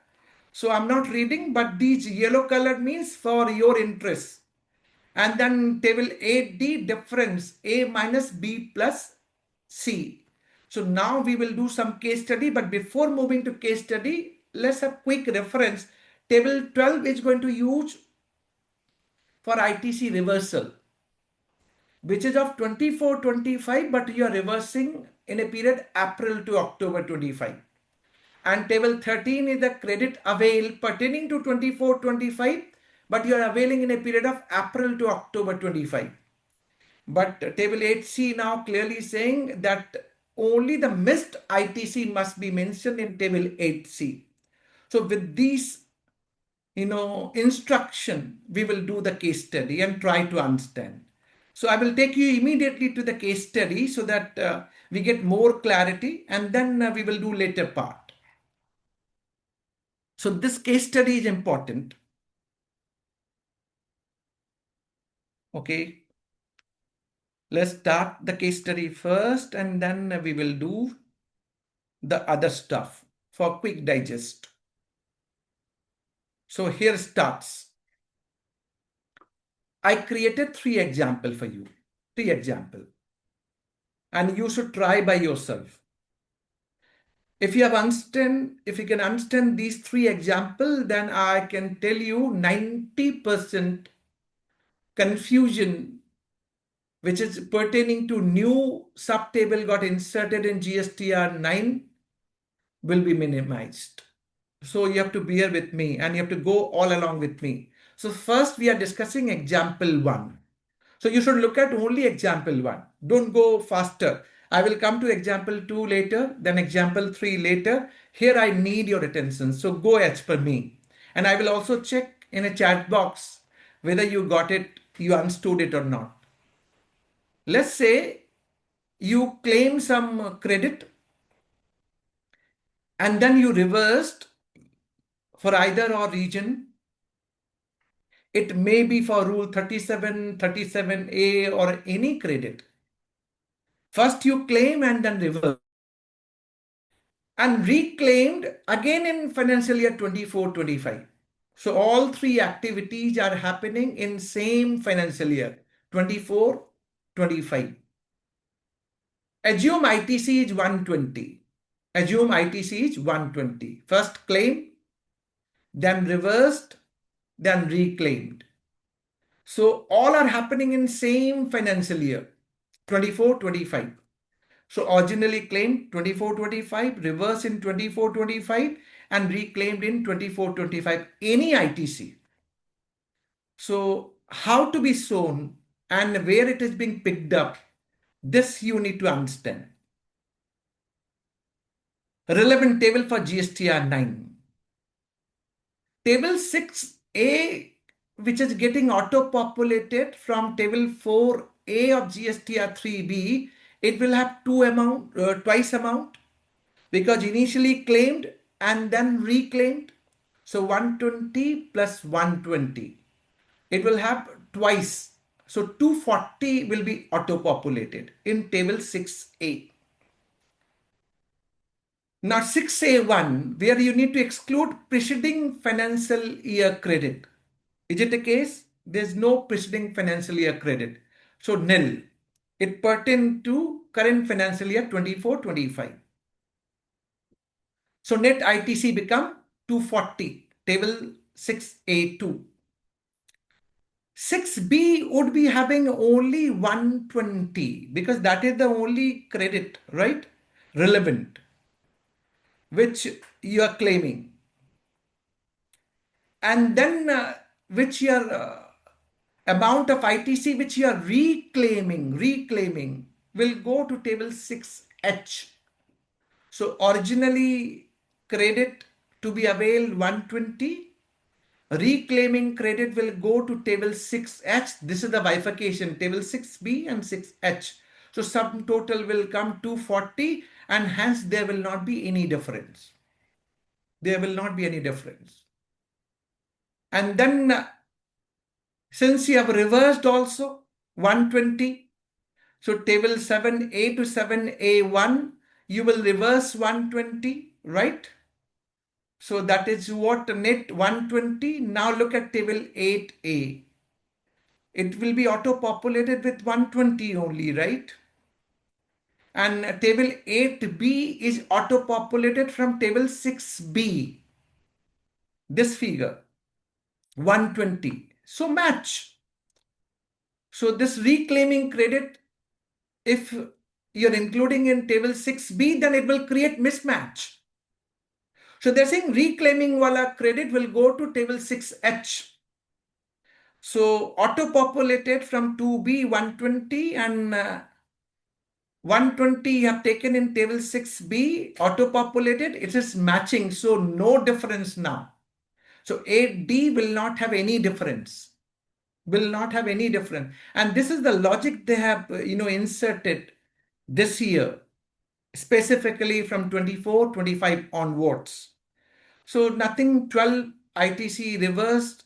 So I'm not reading, but these yellow colored means for your interest. And then table 8D difference A minus B plus C. So now we will do some case study, but before moving to case study, let's have quick reference. Table 12 is going to use for ITC reversal, which is of 24-25, but you are reversing in a period April to October 25. And table 13 is the credit avail pertaining to 24-25, but you are availing in a period of April to October 25. But table 8C now clearly saying that only the missed ITC must be mentioned in table 8C. So with these instruction, we will do the case study and try to understand. So I will take you immediately to the case study so that we get more clarity, and then we will do later part. So this case study is important. Okay. Let's start the case study first, and then we will do the other stuff for quick digest. So here starts. I created 3 examples for you. 3 examples. And you should try by yourself. If you can understand these 3 examples, then I can tell you 90% confusion which is pertaining to new subtable got inserted in GSTR-9 will be minimized. So you have to bear with me and you have to go all along with me. So first we are discussing example 1. So you should look at only example 1. Don't go faster. I will come to example 2 later, then example 3 later. Here I need your attention. So go as per me. And I will also check in a chat box whether you got it, you understood it or not. Let's say you claim some credit and then you reversed for either or region. It may be for rule 37, 37A or any credit. First you claim and then reverse. And reclaimed again in financial year 24-25. So all 3 activities are happening in same financial year 24-25. Assume ITC is 120. Assume ITC is 120. First claim, then reversed, then reclaimed. So all are happening in same financial year 24-25. So originally claimed 24-25, reverse in 24-25, and reclaimed in 24-25, any ITC. So how to be shown and where it is being picked up, this you need to understand. Relevant table for GSTR-9. Table 6A, which is getting auto-populated from table 4A of GSTR-3B, it will have twice amount because initially claimed and then reclaimed. So 120 plus 120. It will have twice. So 240 will be auto-populated in table 6A. Now 6A1, where you need to exclude preceding financial year credit. Is it the case? There's no preceding financial year credit. So nil. It pertains to current financial year 24-25. So net ITC become 240, table 6A2. 6B would be having only 120 because that is the only credit, right? Relevant, which you are claiming. And then which your amount of ITC which you are reclaiming will go to table 6H. So originally credit to be availed 120. Reclaiming credit will go to table 6H. This is the bifurcation, table 6B and 6H. So sum total will come 240 and hence there will not be any difference. There will not be any difference. And then since you have reversed also 120, so table 7A to 7A1, you will reverse 120, right? So that is what net 120. Now look at table 8A. It will be auto-populated with 120 only, right? And table 8B is auto-populated from table 6B. This figure, 120. So match. So this reclaiming credit, if you're including in table 6B, then it will create mismatch. So they're saying reclaiming wala credit will go to table 6H. So auto-populated from 2B 120 and 120 you have taken in table 6B, auto-populated, it is matching. So no difference now. So 8D will not have any difference. Will not have any difference. And this is the logic they have inserted this year, specifically from 24, 25 onwards. So nothing 12 ITC reversed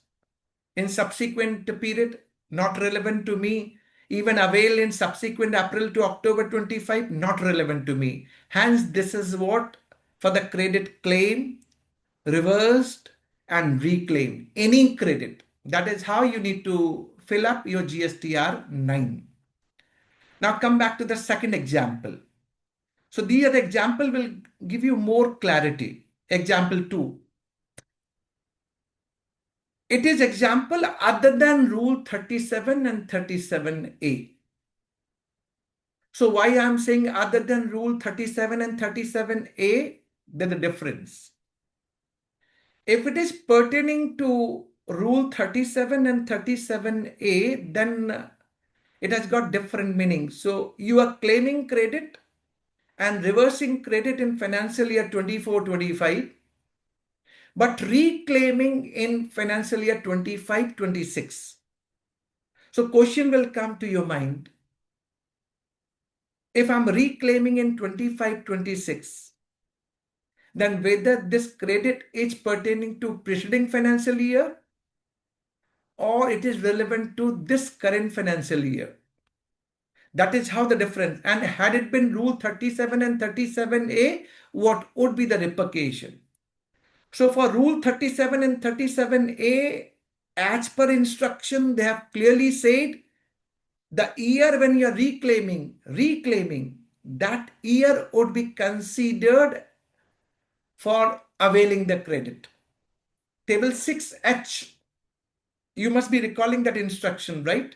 in subsequent period, not relevant to me. Even avail in subsequent April to October 25, not relevant to me. Hence, this is what for the credit claim, reversed and reclaimed. Any credit. That is how you need to fill up your GSTR-9. Now come back to the second example. So the other example will give you more clarity. Example 2. It is example other than rule 37 and 37A. So why I am saying other than rule 37 and 37A, there's a difference. If it is pertaining to rule 37 and 37A, then it has got different meanings. So you are claiming credit and reversing credit in financial year 24-25, but reclaiming in financial year 25-26. So question will come to your mind. If I'm reclaiming in 25-26, then whether this credit is pertaining to preceding financial year or it is relevant to this current financial year. That is how the difference. And had it been rule 37 and 37A, what would be the repercussion? So for rule 37 and 37A, as per instruction, they have clearly said the year when you are reclaiming, that year would be considered for availing the credit. Table 6H, you must be recalling that instruction, right?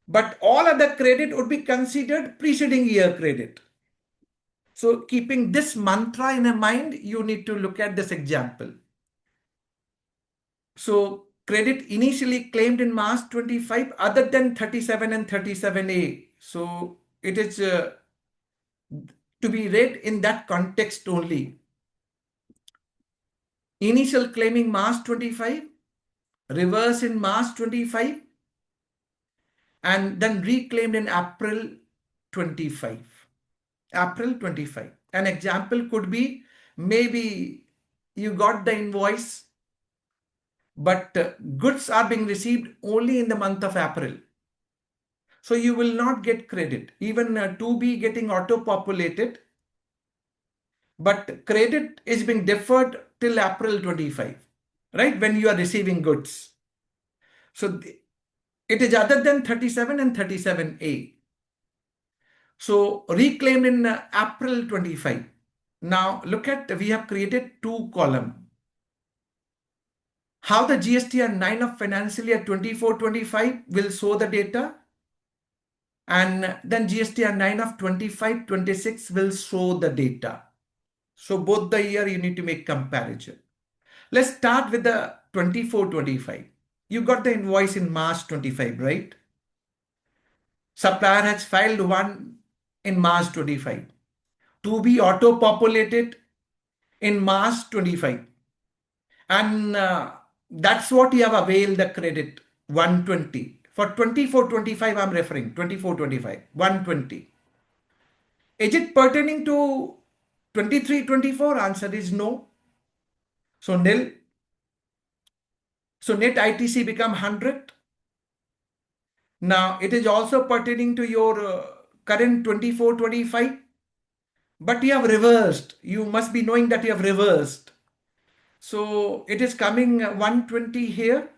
But all other credit would be considered preceding year credit. So keeping this mantra in mind, you need to look at this example. So credit initially claimed in March 25 other than 37 and 37A. So it is to be read in that context only. Initial claiming March 25, reverse in March 25, and then reclaimed in April 25. April 25. An example could be maybe you got the invoice, but goods are being received only in the month of April. So you will not get credit. Even 2B getting auto-populated, but credit is being deferred till April 25, right? When you are receiving goods. So it is other than 37 and 37A. So reclaimed in April 25. Now look at, we have created two columns. How the GSTR-9 of financial year 24-25 will show the data, and then GSTR-9 of 25-26 will show the data. So both the year you need to make comparison. Let's start with the 24-25. You got the invoice in March 25, right? Supplier has filed one in March 25. To be auto-populated in March 25. And that's what you have availed the credit, 120. For 24-25, I'm referring, 24-25, 120. Is it pertaining to 23-24? Answer is no. So nil. So net ITC become 100. Now it is also pertaining to your current 24-25, but you have reversed. You must be knowing that you have reversed. So it is coming 120 here.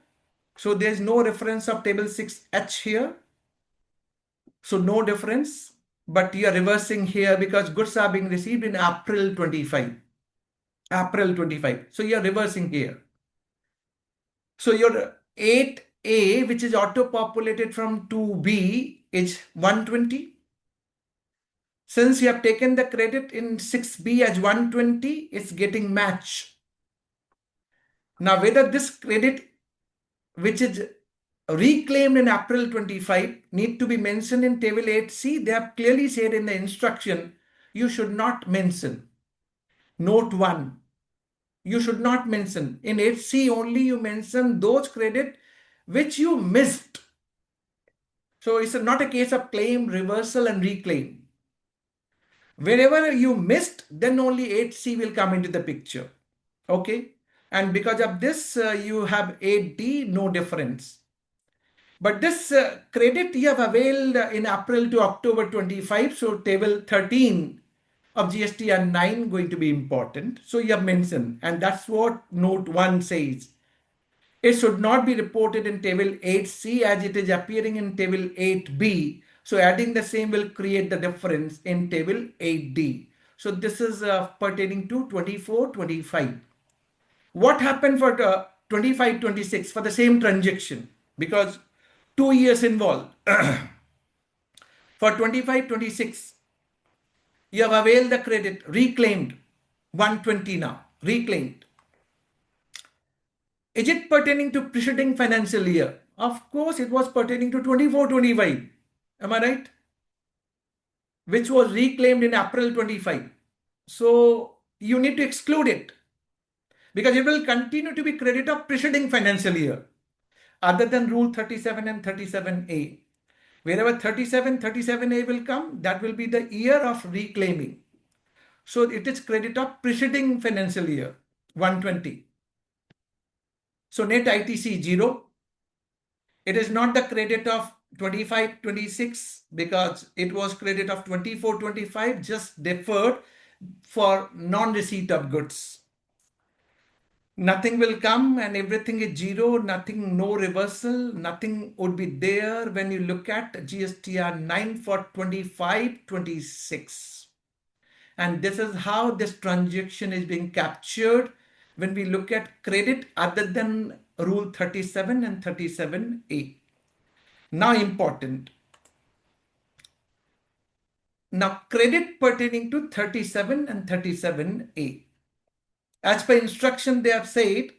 So there's no reference of table 6H here. So no difference. but you are reversing here because goods are being received in April 25. April 25. So you are reversing here. So your 8A, which is auto-populated from 2B, is 120. Since you have taken the credit in 6B as 120, it's getting match. Now, whether this credit, which is reclaimed in April 25, need to be mentioned in table 8C, they have clearly said in the instruction, you should not mention. Note 1, you should not mention. In 8C only you mention those credit which you missed. So it's not a case of claim, reversal and reclaim. Wherever you missed, then only 8C will come into the picture. Okay. And because of this, you have 8D, no difference. But this credit you have availed in April to October 25. So table 13 of GSTR-9 going to be important. So you have mentioned, and that's what note 1 says. It should not be reported in table 8C as it is appearing in table 8B. So adding the same will create the difference in table 8D. So this is pertaining to 24-25. What happened for 25-26 for the same transaction? Because 2 years involved. For 25-26, you have availed the credit, reclaimed 120 now, reclaimed. Is it pertaining to preceding financial year? Of course, it was pertaining to 24-25. Am I right? Which was reclaimed in April 25. So you need to exclude it because it will continue to be credit of preceding financial year other than rule 37 and 37A. Wherever 37A will come, that will be the year of reclaiming. So it is credit of preceding financial year, 120. So net ITC 0. It is not the credit of 25-26 because it was credit of 24-25 just deferred for non-receipt of goods. Nothing will come and everything is 0, nothing, no reversal, nothing would be there when you look at GSTR-9 for 25-26. And this is how this transaction is being captured when we look at credit other than rule 37 and 37A. Now important. Now credit pertaining to 37 and 37A. As per instruction, they have said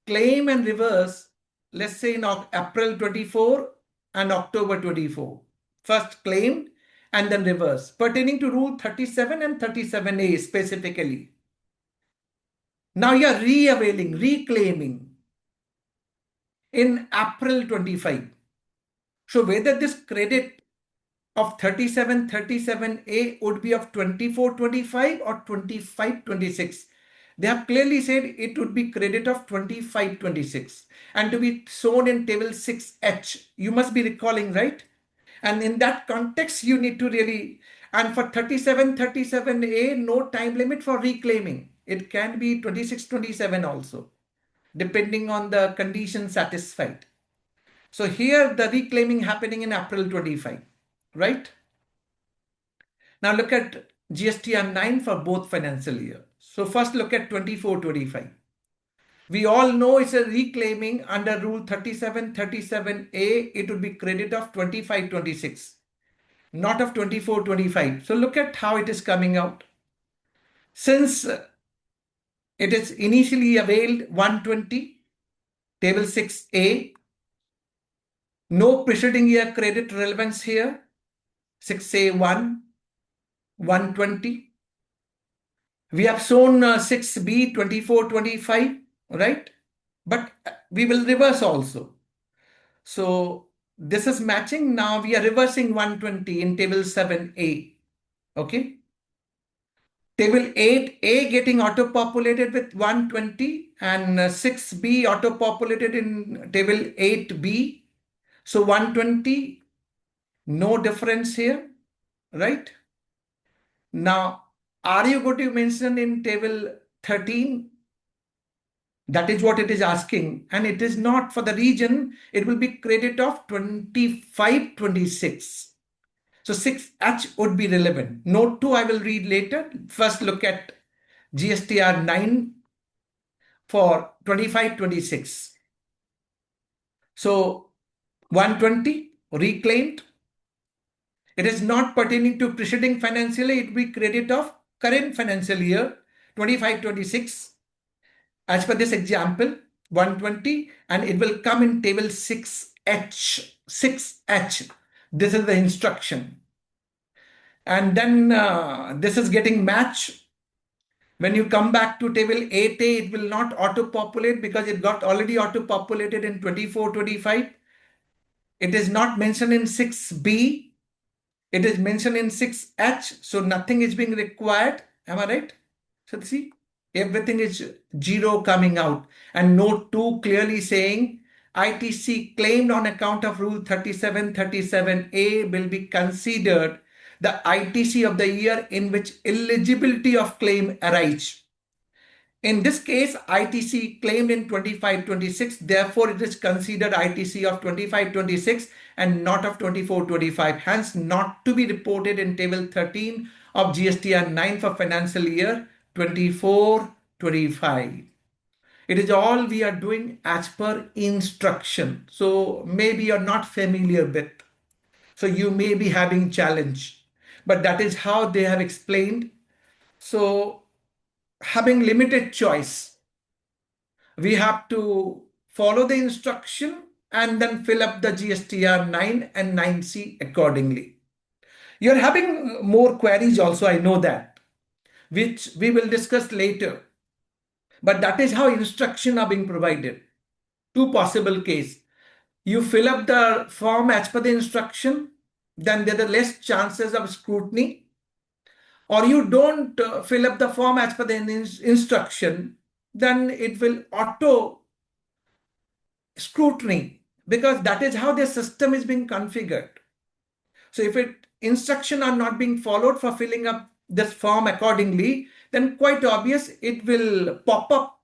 claim and reverse, let's say in April 24 and October 24. First claimed and then reverse pertaining to rule 37 and 37A specifically. Now you are re-availing, reclaiming in April 25. So whether this credit of 37-37A would be of 24-25 or 25-26. They have clearly said it would be credit of 25-26 and to be shown in table 6H. You must be recalling, right? And in that context, you need to really, and for 37-37A, no time limit for reclaiming. It can be 26-27 also, depending on the condition satisfied. So here the reclaiming happening in April 25, right? Now look at GSTR-9 for both financial year. So first look at 24-25. We all know it's a reclaiming under rule 37-37A. It would be credit of 25-26, not of 24-25. So look at how it is coming out. Since it is initially availed 120, table 6A, no preceding year credit relevance here, 6A1, 120. We have shown 6B 24-25, right? But we will reverse also. So this is matching. Now we are reversing 120 in table 7A. Okay. Table 8A getting auto-populated with 120 and 6B auto-populated in table 8B. So 120, no difference here, right? Now, are you going to mention in table 13? That is what it is asking. And it is not for the region. It will be credit of 25-26. So 6H would be relevant. Note 2 I will read later. First look at GSTR 9 for 25-26. So 120 reclaimed. It is not pertaining to preceding financial year. It will be credit of current financial year 25-26. As per this example, 120, and it will come in table 6H. 6H. This is the instruction. And then this is getting matched. When you come back to table 8A, it will not auto-populate because it got already auto-populated in 24-25. It is not mentioned in 6B. It is mentioned in 6H. So nothing is being required. Am I right? So see, everything is 0 coming out. And note 2 clearly saying ITC claimed on account of rule 3737A will be considered the ITC of the year in which eligibility of claim arise. In this case, ITC claimed in 25-26, therefore it is considered ITC of 25-26 and not of 24-25, hence not to be reported in table 13 of GSTR 9 for financial year 24-25. It is all we are doing as per instruction. So maybe you're not familiar with. So you may be having challenge, but that is how they have explained. So having limited choice, we have to follow the instruction and then fill up the GSTR 9 and 9C accordingly. You're having more queries also, I know that, which we will discuss later. But that is how instruction are being provided. Two possible case. You fill up the form as per the instruction, then there are less chances of scrutiny. Or you don't fill up the form as per the instruction, then it will auto scrutiny because that is how the system is being configured. So if instruction are not being followed for filling up this form accordingly, then quite obvious it will pop up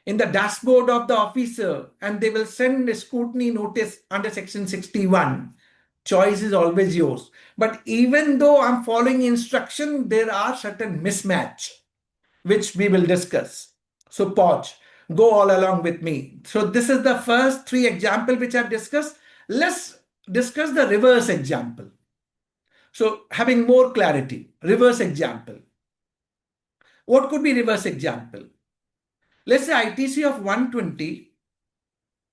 in the dashboard of the officer and they will send a scrutiny notice under section 61. Choice is always yours. But even though I'm following instruction, there are certain mismatch, which we will discuss. So pause, go all along with me. So this is the first 3 examples which I've discussed. Let's discuss the reverse example. So having more clarity, reverse example. What could be reverse example? Let's say ITC of 120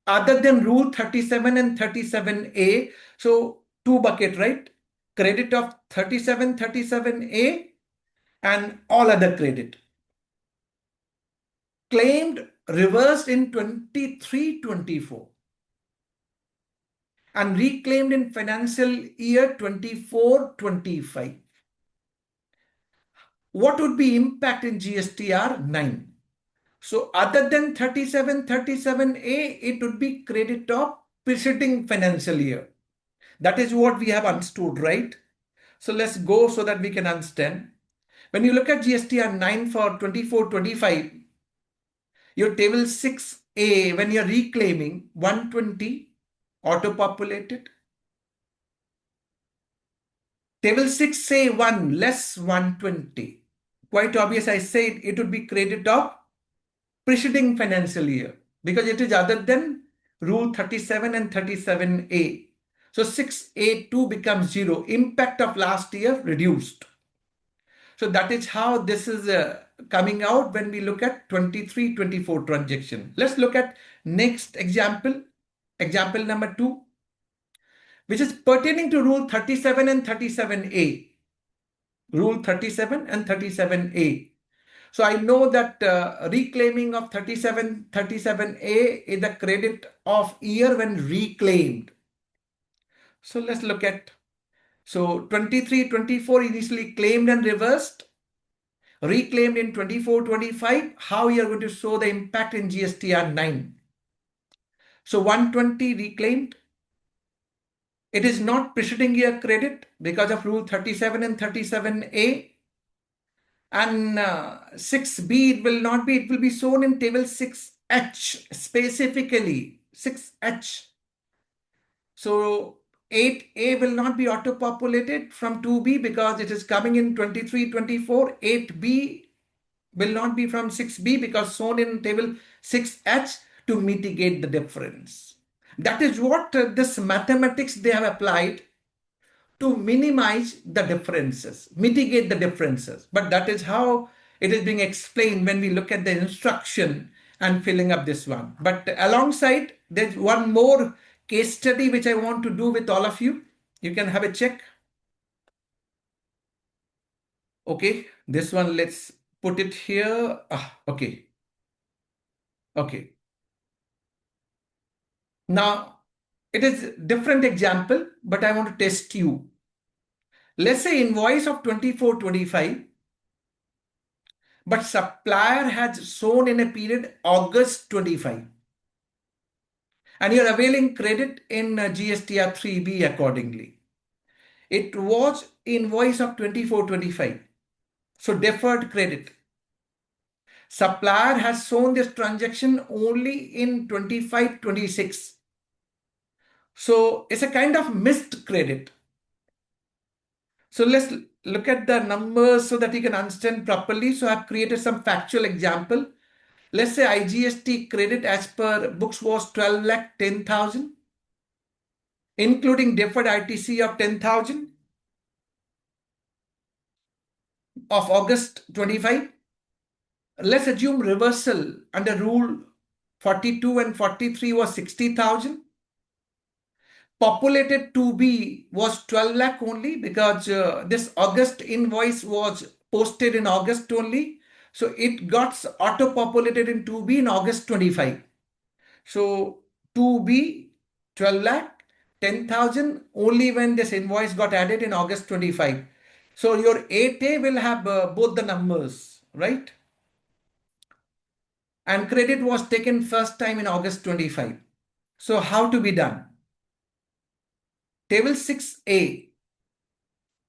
other than rule 37 and 37A. So 2 bucket, right? Credit of 37A and all other credit. Claimed reversed in 23-24 and reclaimed in financial year 24-25. What would be impact in GSTR 9? So other than 37A, it would be credit of preceding financial year. That is what we have understood, right? So let's go so that we can understand. When you look at GSTR 9 for 24-25, your table 6A, when you're reclaiming 120, auto-populated. Table 6A1, less 120. Quite obvious, I said it would be credit of preceding financial year because it is other than rule 37 and 37A. So 6A2 becomes 0. Impact of last year reduced. So that is how this is coming out when we look at 23-24 transaction. Let's look at next example, example number 2, which is pertaining to rule 37 and 37A. Rule 37 and 37A. So I know that reclaiming of 37A is the credit of year when reclaimed. So let's look at, so 23-24 initially claimed and reversed, reclaimed in 24-25, how you are going to show the impact in GSTR 9. So 120 reclaimed. It is not preceding year credit because of rule 37 and 37A. And 6B, it will not be, it will be shown in table 6H, specifically 6H. So 8A will not be auto-populated from 2B because it is coming in 23, 24. 8B will not be from 6B because shown in table 6H to mitigate the difference. That is what this mathematics they have applied to minimize the differences, mitigate the differences. But that is how it is being explained when we look at the instruction and filling up this one. But alongside, there's one more case study which I want to do with all of you. You can have a check. Okay, this one, let's put it here. Okay. Okay. Now, it is different example, but I want to test you. Let's say invoice of 24-25, but supplier has shown in a period August 25. And you're availing credit in GSTR 3B accordingly. It was invoice of 24-25. So deferred credit. Supplier has shown this transaction only in 25-26. So it's a kind of missed credit. So let's look at the numbers so that you can understand properly. So I've created some factual example. Let's say IGST credit as per books was 12 lakh 10,000, including deferred ITC of 10,000 of August 25. Let's assume reversal under rule 42 and 43 was 60,000. Populated to be was 12 lakh only because this August invoice was posted in August only. So it got auto-populated in 2B in August 25. So 2B 12 lakh 10,000 only when this invoice got added in August 25. So your 8A will have both the numbers, right? And credit was taken first time in August 25. So how to be done? Table 6A,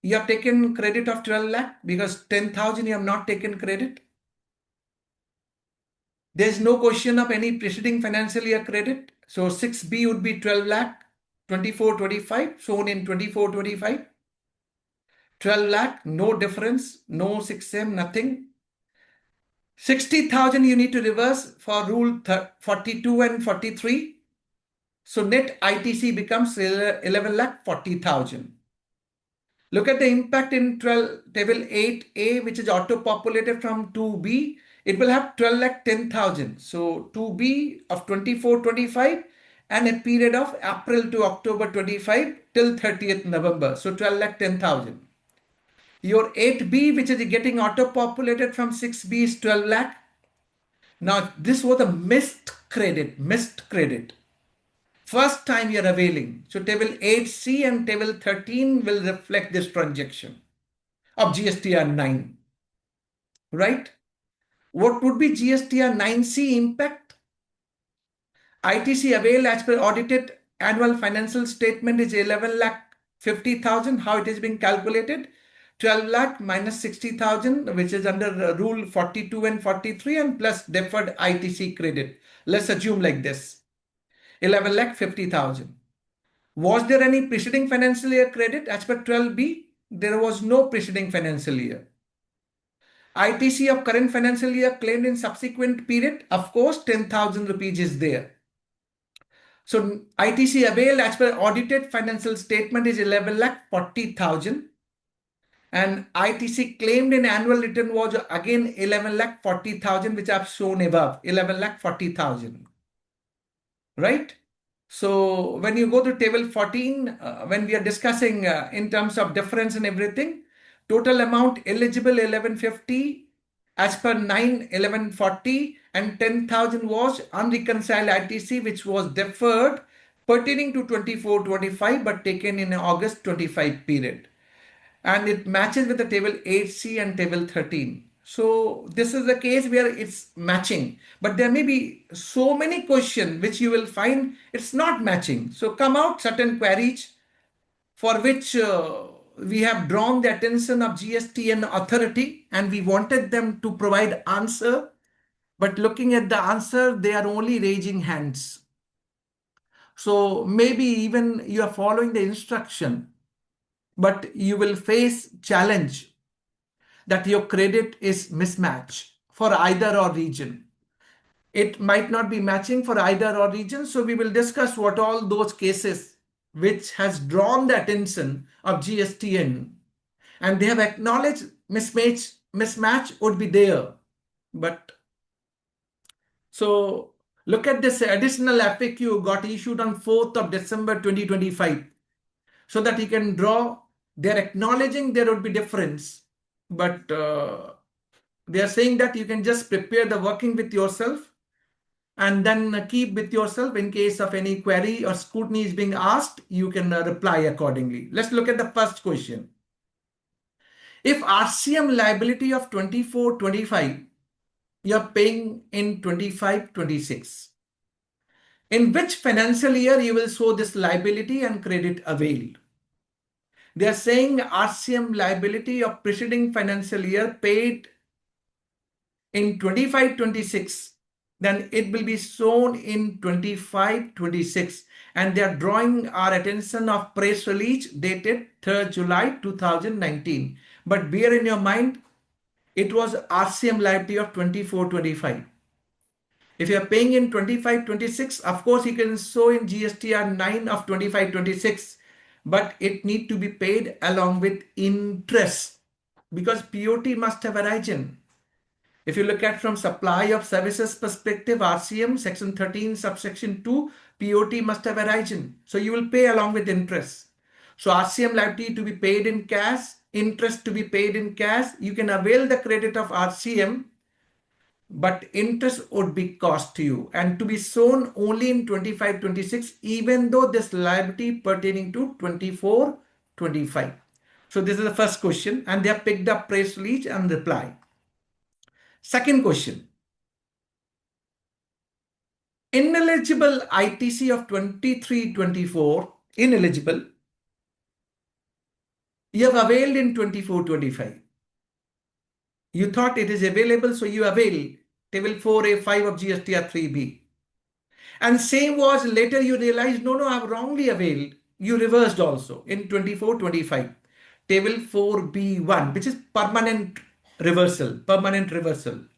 you have taken credit of 12 lakh because 10,000 you have not taken credit. There is no question of any preceding financial year credit. So 6B would be 12 lakh 24-25 shown in 24-25. 12 lakh, no difference, no 6M, nothing. 60,000 you need to reverse for rule 42 and 43. So net ITC becomes 11 lakh 40,000. Look at the impact in table 8A, which is auto-populated from 2B. It will have 12 lakh 10,000. So 2B of 24-25 and a period of April to October 25 till 30th November. So 12 lakh 10,000. Your 8B, which is getting auto-populated from 6B, is 12 lakh. Now, this was a missed credit, First time you're availing. So table 8C and table 13 will reflect this transaction of GSTR-9, right? What would be GSTR-9C impact? ITC avail as per audited annual financial statement is 11 lakh 50,000. How it is being calculated? 12 lakh minus 60,000, which is under rule 42 and 43 and plus deferred ITC credit. Let's assume like this. 11 lakh 50,000. Was there any preceding financial year credit as per 12B? There was no preceding financial year. ITC of current financial year claimed in subsequent period, of course, 10,000 rupees is there. So ITC availed as per audited financial statement is 11 lakh 40,000. And ITC claimed in annual return was again 11 lakh 40,000, which I've shown above, 11 lakh 40,000. Right? So when you go to table 14, when we are discussing in terms of difference and everything, total amount eligible 1150 as per 9 1140 and 10,000 was unreconciled ITC which was deferred pertaining to 24-25 but taken in August 25 period. And it matches with the table 8C and table 13. So this is the case where it's matching, but there may be so many questions which you will find it's not matching. So come out certain queries for which we have drawn the attention of GSTN authority and we wanted them to provide answer, but looking at the answer, they are only raising hands. So maybe even you are following the instruction, but you will face challenge that your credit is mismatch for either or region. It might not be matching for either or region. So we will discuss what all those cases which has drawn the attention of GSTN, and they have acknowledged mismatch would be there. But so look at this additional FAQ got issued on 4th of December 2025, so that you can draw. They're acknowledging there would be difference, but they are saying that you can just prepare the working with yourself and then keep with yourself. In case of any query or scrutiny is being asked, you can reply accordingly. Let's look at the first question. If RCM liability of 24-25 you're paying in 25-26, in which financial year you will show this liability and credit availed? They are saying RCM liability of preceding financial year paid in 25-26, then it will be shown in 25-26. And they are drawing our attention of press release dated 3rd July 2019. But bear in your mind, it was RCM liability of 24-25. If you are paying in 25-26, of course you can show in GSTR-9 of 25-26, but it need to be paid along with interest, because POT must have arisen. If you look at from supply of services perspective, RCM section 13 subsection 2, POT must have arisen. So you will pay along with interest. So RCM liability to be paid in cash, interest to be paid in cash. You can avail the credit of RCM, but interest would be cost to you and to be shown only in 25-26, even though this liability pertaining to 24-25. So this is the first question, and they have picked up press release and reply. Second question. Ineligible ITC of 23-24, ineligible, you have availed in 24-25. You thought it is available, so you avail table 4A5 of GSTR 3B. And same was later you realized, no, I've wrongly availed. You reversed also in 24-25. Table 4B1, which is permanent reversal,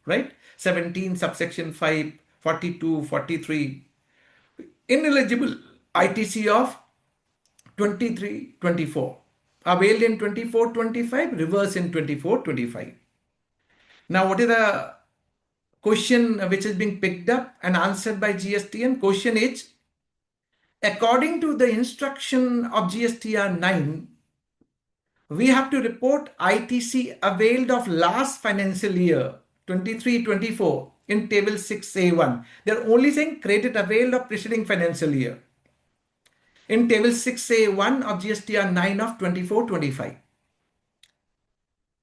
right? 17 subsection 5, 42, 43. Ineligible ITC of 23-24. Availed in 24-25, reverse in 24-25. Now, what is the question which is being picked up and answered by GSTN? Question is, according to the instruction of GSTR-9, we have to report ITC availed of last financial year, 23-24, in table 6A1. They're only saying credit availed of preceding financial year in table 6A1 of GSTR-9 of 24-25.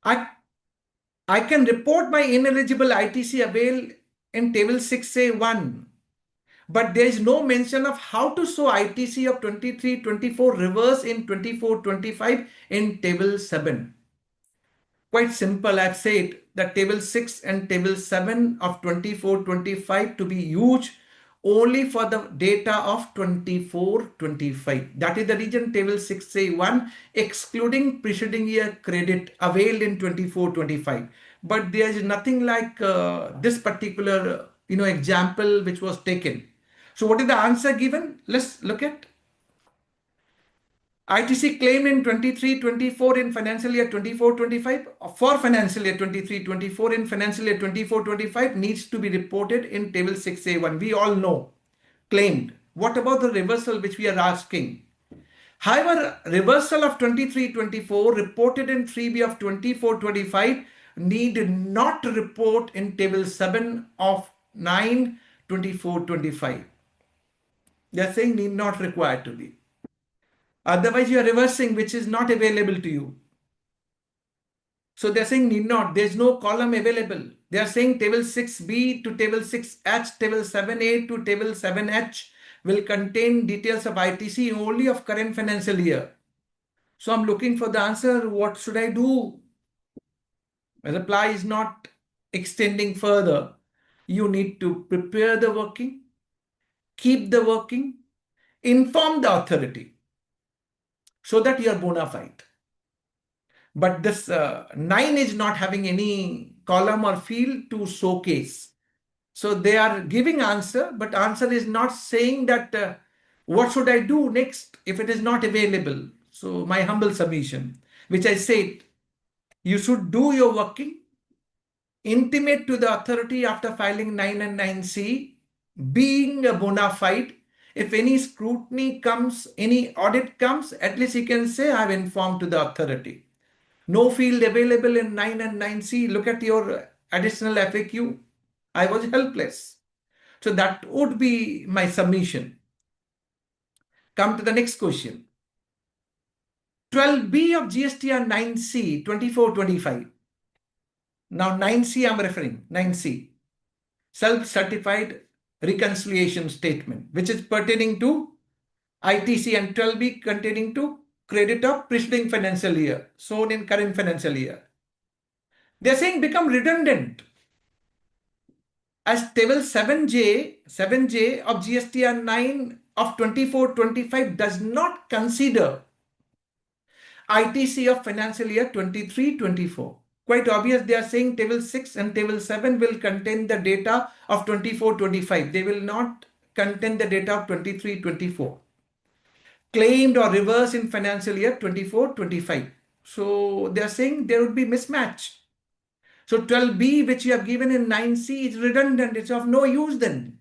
I can report my ineligible ITC availed in table 6A1, but there is no mention of how to show ITC of 23-24 reverse in 24-25 in table 7. Quite simple, I've said that table 6 and table 7 of 24-25 to be used only for the data of 24-25. That is the reason table 6A1 excluding preceding year credit availed in 24-25. But there is nothing like this particular example which was taken. So what is the answer given? Let's look at. ITC claim in 23-24 in financial year 24-25 for financial year 23-24 in financial year 24-25 needs to be reported in table 6A1. We all know claimed. What about the reversal which we are asking? However, reversal of 23-24 reported in 3B of 24-25 need not report in table 7 of 9-24-25. They are saying need not required to be. Otherwise, you are reversing, which is not available to you. So they're saying need not. There's no column available. They are saying table 6B to table 6H, table 7A to table 7H will contain details of ITC only of current financial year. So I'm looking for the answer. What should I do? Reply is not extending further. You need to prepare the working, keep the working, inform the authority so that you are bona fide. But this 9 is not having any column or field to showcase. So they are giving answer, but answer is not saying that what should I do next if it is not available. So my humble submission, which I said, you should do your working, intimate to the authority after filing 9 and 9C, being a bona fide. If any scrutiny comes, any audit comes, at least you can say I've informed to the authority. No field available in 9 and 9C. Look at your additional FAQ. I was helpless. So that would be my submission. Come to the next question. 12B of GSTR 9C 2425. Now 9C I'm referring, 9C. Self-certified reconciliation statement, which is pertaining to ITC, and 12B containing to credit of preceding financial year, shown in current financial year. They're saying become redundant, as table 7J of GSTR 9 of 2425 does not consider ITC of financial year 23-24. Quite obvious, they are saying table 6 and table 7 will contain the data of 24-25. They will not contain the data of 23-24. Claimed or reversed in financial year 24-25. So they are saying there would be mismatch. So 12B, which you have given in 9C, is redundant. It's of no use then,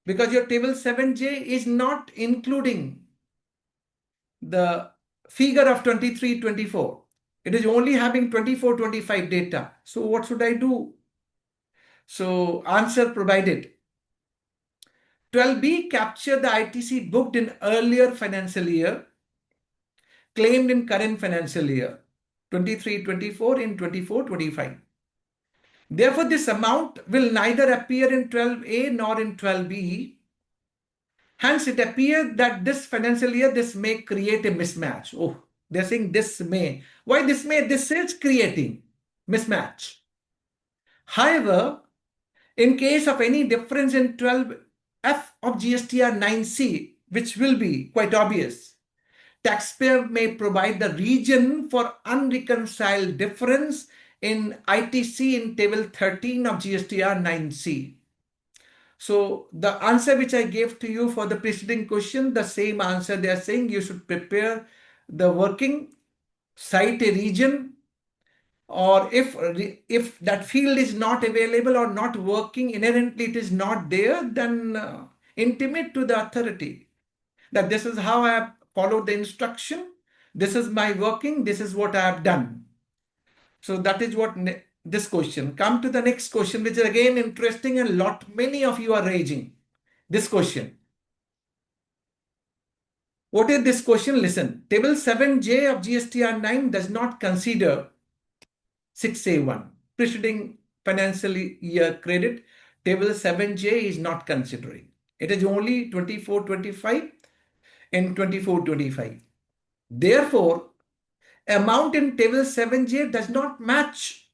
because your table 7J is not including the figure of 23-24. It is only having 24-25 data. So what should I do? So answer provided. 12B, capture the ITC booked in earlier financial year, claimed in current financial year, 23-24 in 24-25. Therefore, this amount will neither appear in 12A nor in 12B. Hence, it appears that this financial year, this may create a mismatch. Oh, they're saying this may. Why this may? This is creating mismatch. However, in case of any difference in 12F of GSTR 9C, which will be quite obvious, taxpayer may provide the reason for unreconciled difference in ITC in table 13 of GSTR 9C. So the answer which I gave to you for the preceding question, the same answer they are saying you should prepare the working, cite a region, or if that field is not available or not working, inherently it is not there, then intimate to the authority that this is how I have followed the instruction, this is my working, this is what I have done. So that is what this question. Come to the next question, which is again interesting, and many of you are raising this question. What is this question? Listen, table 7J of GSTR 9 does not consider 6A1, preceding financial year credit. Table 7J is not considering. It is only 24-25 and 24-25. Therefore, amount in table 7J does not match.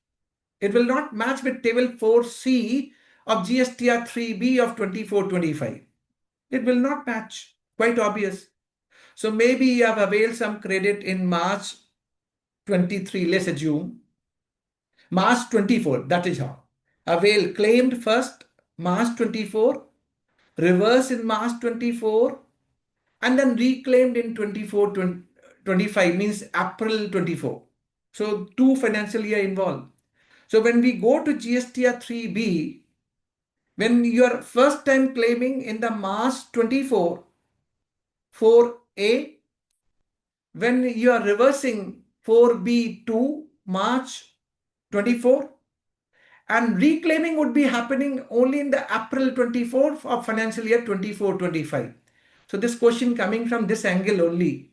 It will not match with table 4C of GSTR 3B of 24-25. It will not match. Quite obvious. So maybe you have availed some credit in March 23, let's assume. March 24, that is how. Avail claimed first March 24, reverse in March 24, and then reclaimed in 24-25, means April 24. So 2 financial year involved. So when we go to GSTR 3B, when you are first time claiming in the March 24, 4A, when you are reversing 4B to March 24, and reclaiming would be happening only in the April 24th of financial year 24-25. So this question coming from this angle only,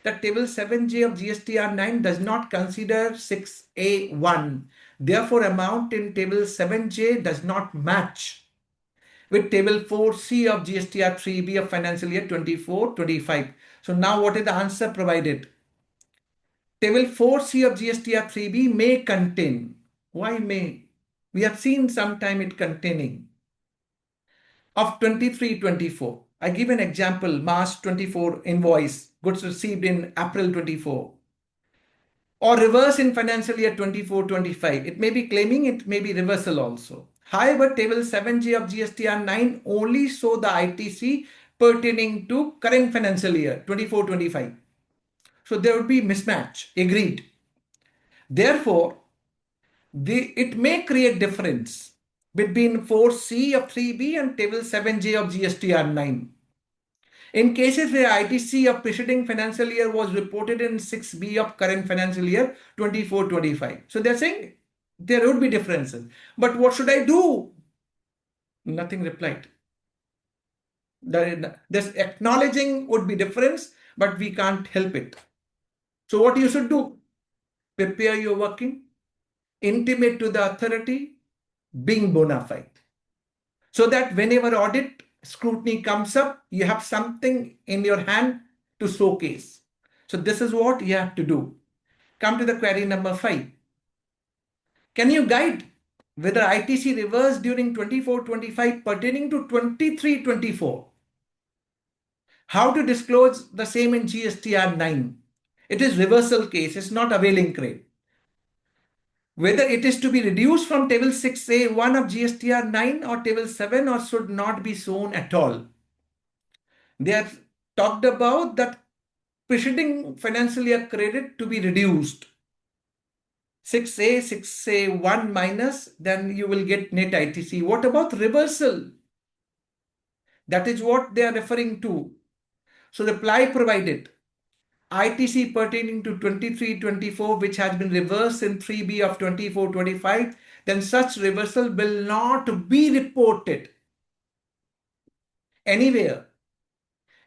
that table 7J of GSTR 9 does not consider 6A1. Therefore, amount in table 7J does not match with table 4C of GSTR 3B of financial year 24-25. So now what is the answer provided? Table 4C of GSTR 3B may contain. Why may? We have seen sometime it containing of 23-24. I give an example, March 24 invoice, goods received in April 24, or reverse in financial year 24-25. It may be claiming, it may be reversal also. However, table 7J of GSTR-9 only show the ITC pertaining to current financial year 24-25. So there would be mismatch, agreed. Therefore, it may create difference between 4C of 3B and table 7J of GSTR-9. In cases where ITC of preceding financial year was reported in 6B of current financial year 24-25. So they're saying there would be differences. But what should I do? Nothing replied. This acknowledging would be difference, but we can't help it. So what you should do? Prepare your working, intimate to the authority, being bona fide. So that whenever audit scrutiny comes up, you have something in your hand to showcase. So this is what you have to do. Come to the query number 5. Can you guide whether ITC reversed during 24-25 pertaining to 23-24? How to disclose the same in GSTR-9? It is reversal case, it's not availing claim. Whether it is to be reduced from table 6A1 of GSTR-9 or table 7 or should not be shown at all. They have talked about that preceding financial year credit to be reduced. 6A, 6A1 minus, then you will get net ITC. What about reversal? That is what they are referring to. So reply provided. ITC pertaining to 23-24, which has been reversed in 3B of 24-25, then such reversal will not be reported anywhere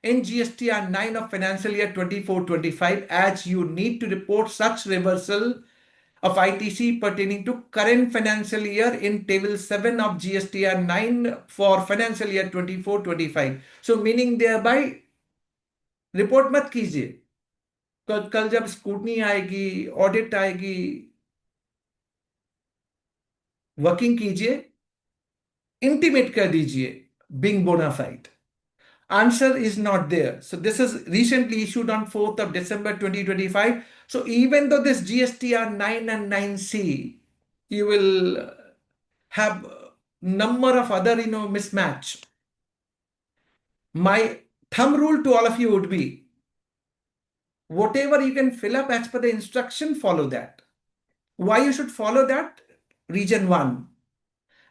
in GSTR-9 of financial year 24-25, as you need to report such reversal of ITC pertaining to current financial year in table 7 of GSTR-9 for financial year 24-25. So meaning thereby report मत कीजिए, कल जब scrutiny आएगी, audit आएगी, working कीजिए, intimate कर दीजिए, being bona fide. Answer is not there. So this is recently issued on 4th of December 2025. So even though this GSTR-9 and 9C, you will have number of other mismatch. My thumb rule to all of you would be, whatever you can fill up as per the instruction, follow that. Why you should follow that? Region 1.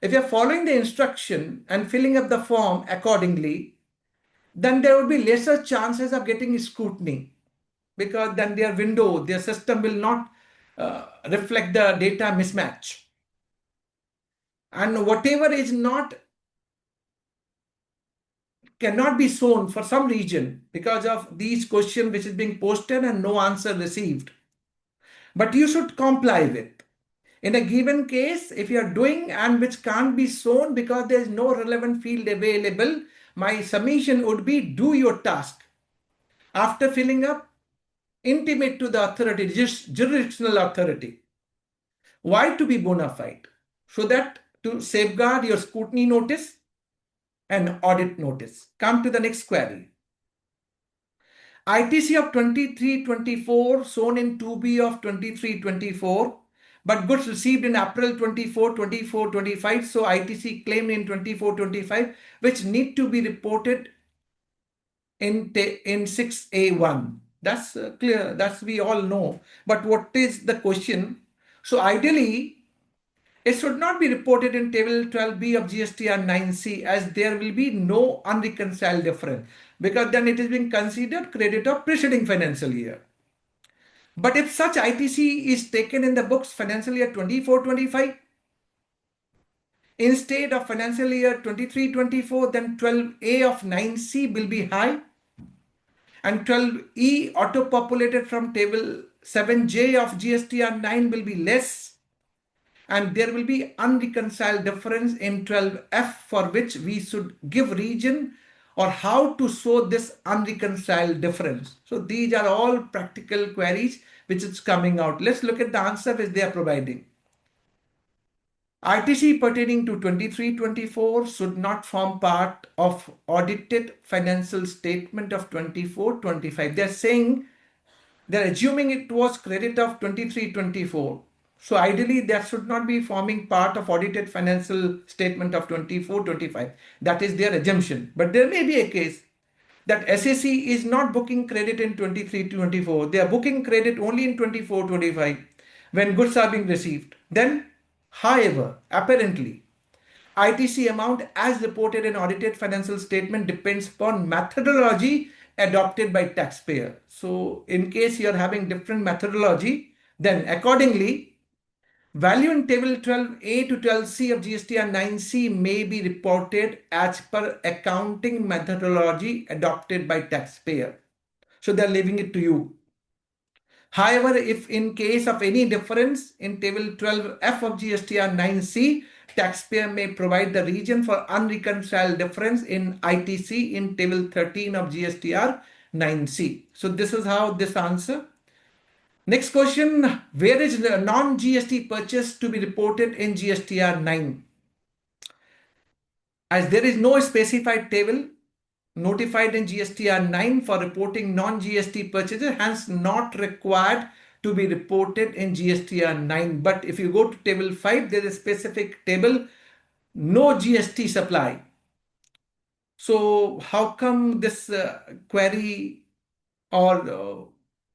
If you are following the instruction and filling up the form accordingly, then there will be lesser chances of getting scrutiny, because then their window, their system will not reflect the data mismatch. And whatever is not, cannot be shown for some reason because of these questions which is being posted and no answer received. But you should comply with. In a given case, if you are doing and which can't be shown because there is no relevant field available, my submission would be do your task. After filling up, intimate to the authority, jurisdictional authority. Why to be bona fide? So that to safeguard your scrutiny notice and audit notice. Come to the next query. ITC of 23-24 shown in 2B of 23-24, but goods received in April 24, 24-25. So ITC claimed in 24-25, which need to be reported in 6A1. That's clear. That's we all know. But what is the question? So ideally, it should not be reported in table 12B of GSTR-9C, as there will be no unreconciled difference, because then it is being considered credit of preceding financial year. But if such ITC is taken in the books financial year 24-25 instead of financial year 23-24, then 12A of 9C will be high and 12E auto-populated from table 7J of GSTR-9 will be less, and there will be unreconciled difference in 12F, for which we should give region or how to show this unreconciled difference. So these are all practical queries which is coming out. Let's look at the answer which they are providing. ITC pertaining to 23-24 should not form part of audited financial statement of 24-25. They're saying, they're assuming it was credit of 23-24. So ideally, that should not be forming part of audited financial statement of 24-25. That is their assumption. But there may be a case that SAC is not booking credit in 23-24. They are booking credit only in 24-25 when goods are being received. Then, however, apparently, ITC amount as reported in audited financial statement depends upon methodology adopted by taxpayer. So in case you are having different methodology, then accordingly, value in table 12A to 12C of GSTR 9C may be reported as per accounting methodology adopted by taxpayer. So they're leaving it to you. However, if in case of any difference in table 12F of GSTR 9C, taxpayer may provide the reason for unreconciled difference in ITC in table 13 of GSTR 9C. So this is how this answer. Next question, where is the non-GST purchase to be reported in GSTR 9? As there is no specified table notified in GSTR 9 for reporting non-GST purchases, hence not required to be reported in GSTR 9. But if you go to table 5, there is a specific table, no GST supply. So how come this query or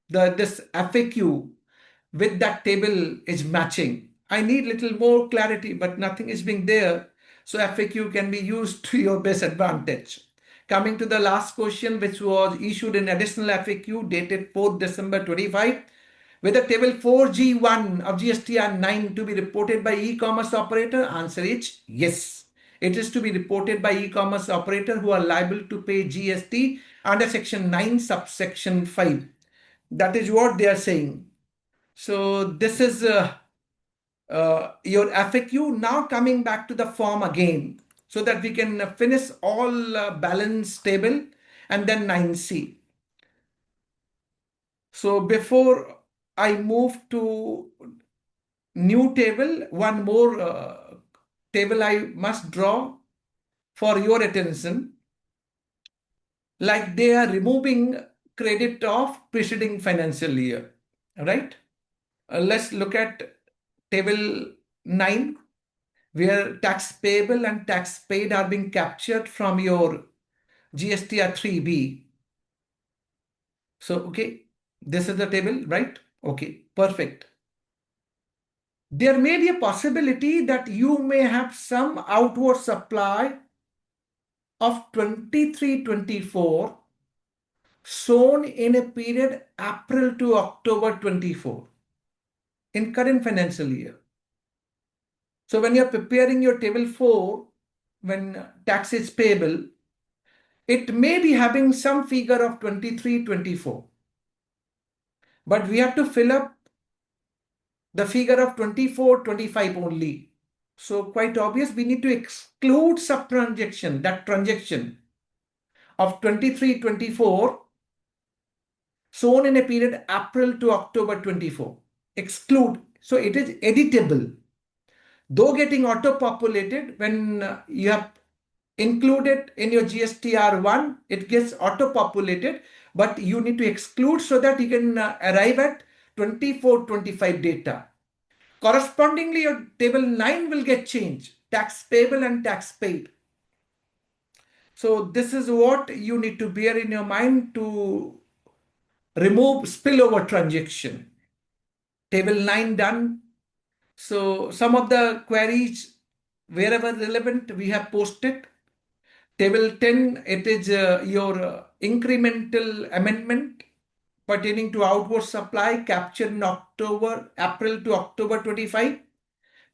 this FAQ with that table is matching? I need little more clarity, but nothing is being there. So FAQ can be used to your best advantage. Coming to the last question, which was issued in additional FAQ dated 4th December 25. Whether table 4G1 of GSTR 9 to be reported by e-commerce operator? Answer is yes. It is to be reported by e-commerce operator who are liable to pay GST under section 9 subsection 5. That is what they are saying. So this is your FAQ. Now coming back to the form again, so that we can finish all balance table and then 9C. So before I move to new table, one more table I must draw for your attention. Like they are removing credit of preceding financial year, right? Let's look at table 9, where tax payable and tax paid are being captured from your GSTR 3B. So, okay, this is the table, right? Okay, perfect. There may be a possibility that you may have some outward supply of 23-24 shown in a period April to October 24 in current financial year. So when you're preparing your table 4, when tax is payable, it may be having some figure of 23-24. But we have to fill up the figure of 24-25 only. So quite obvious, we need to exclude sub-transaction, that transaction of 23-24 shown in a period April to October 24. Exclude. So it is editable. Though getting auto-populated, when you have included in your GSTR1, it gets auto-populated, but you need to exclude so that you can arrive at 24-25 data. Correspondingly, your table 9 will get changed, tax payable and tax paid. So this is what you need to bear in your mind to remove spillover transaction. Table 9 done. So some of the queries, wherever relevant, we have posted. Table 10, it is your incremental amendment pertaining to outward supply captured in April to October 25,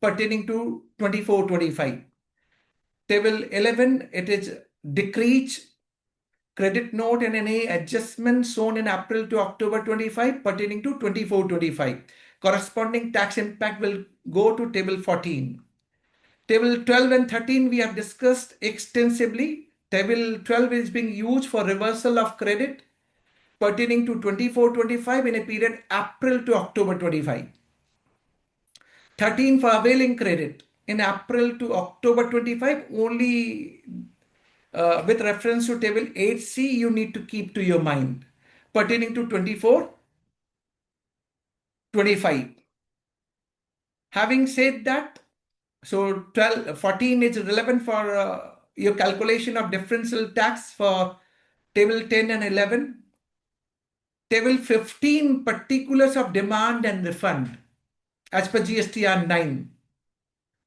pertaining to 24-25. Table 11, it is decrease credit note and any adjustment shown in April to October 25 pertaining to 24-25. Corresponding tax impact will go to table 14. Table 12 and 13 we have discussed extensively. Table 12 is being used for reversal of credit pertaining to 24-25 in a period April to October 25. 13 for availing credit. in April to October 25, only with reference to table 8C, you need to keep to your mind pertaining to 24, 25. Having said that, so 12, 14 is relevant for your calculation of differential tax for table 10 and 11. Table 15, particulars of demand and refund as per GSTR-9.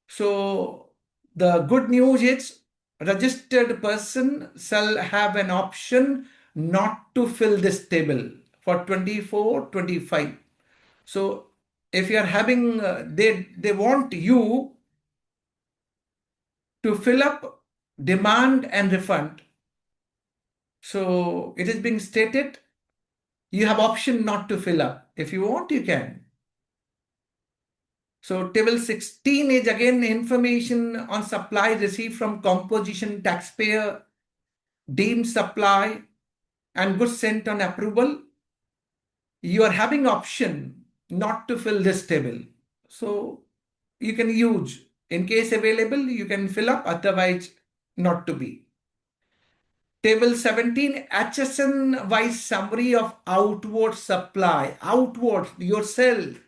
So the good news is registered person shall have an option not to fill this table for 24, 25. So if you are having, they want you to fill up demand and refund. So it is being stated, you have option not to fill up. If you want, you can. So table 16 is again information on supply received from composition taxpayer, deemed supply, and goods sent on approval. You are having option not to fill this table. So you can use, in case available, you can fill up, otherwise not to be. Table 17, HSN wise summary of outward supply. Outward, yourself.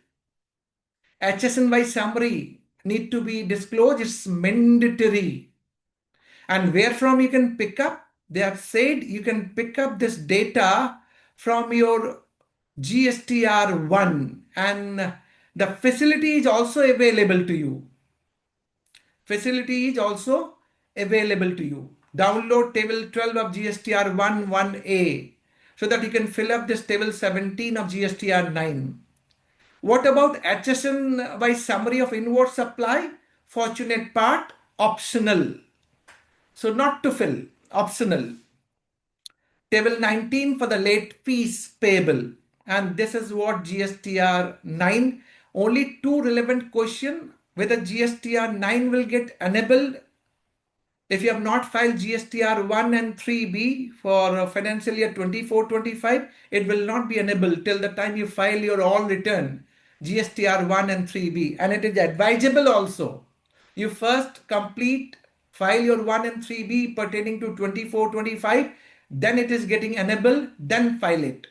HSN wise summary need to be disclosed. It's mandatory. And where from you can pick up? They have said you can pick up this data from your GSTR-1, and the facility is also available to you. Facility is also available to you. Download table 12 of GSTR-1 1A so that you can fill up this table 17 of GSTR-9. What about HSN by summary of inward supply? Fortunate part, optional. So not to fill, optional. Table 19 for the late fees payable. And this is what GSTR 9. Only two relevant question whether GSTR 9 will get enabled if you have not filed GSTR 1 and 3B for financial year 24-25. It will not be enabled till the time you file your all return GSTR 1 and 3B. And it is advisable also. You first complete, file your 1 and 3B pertaining to 24-25, then it is getting enabled, then file it.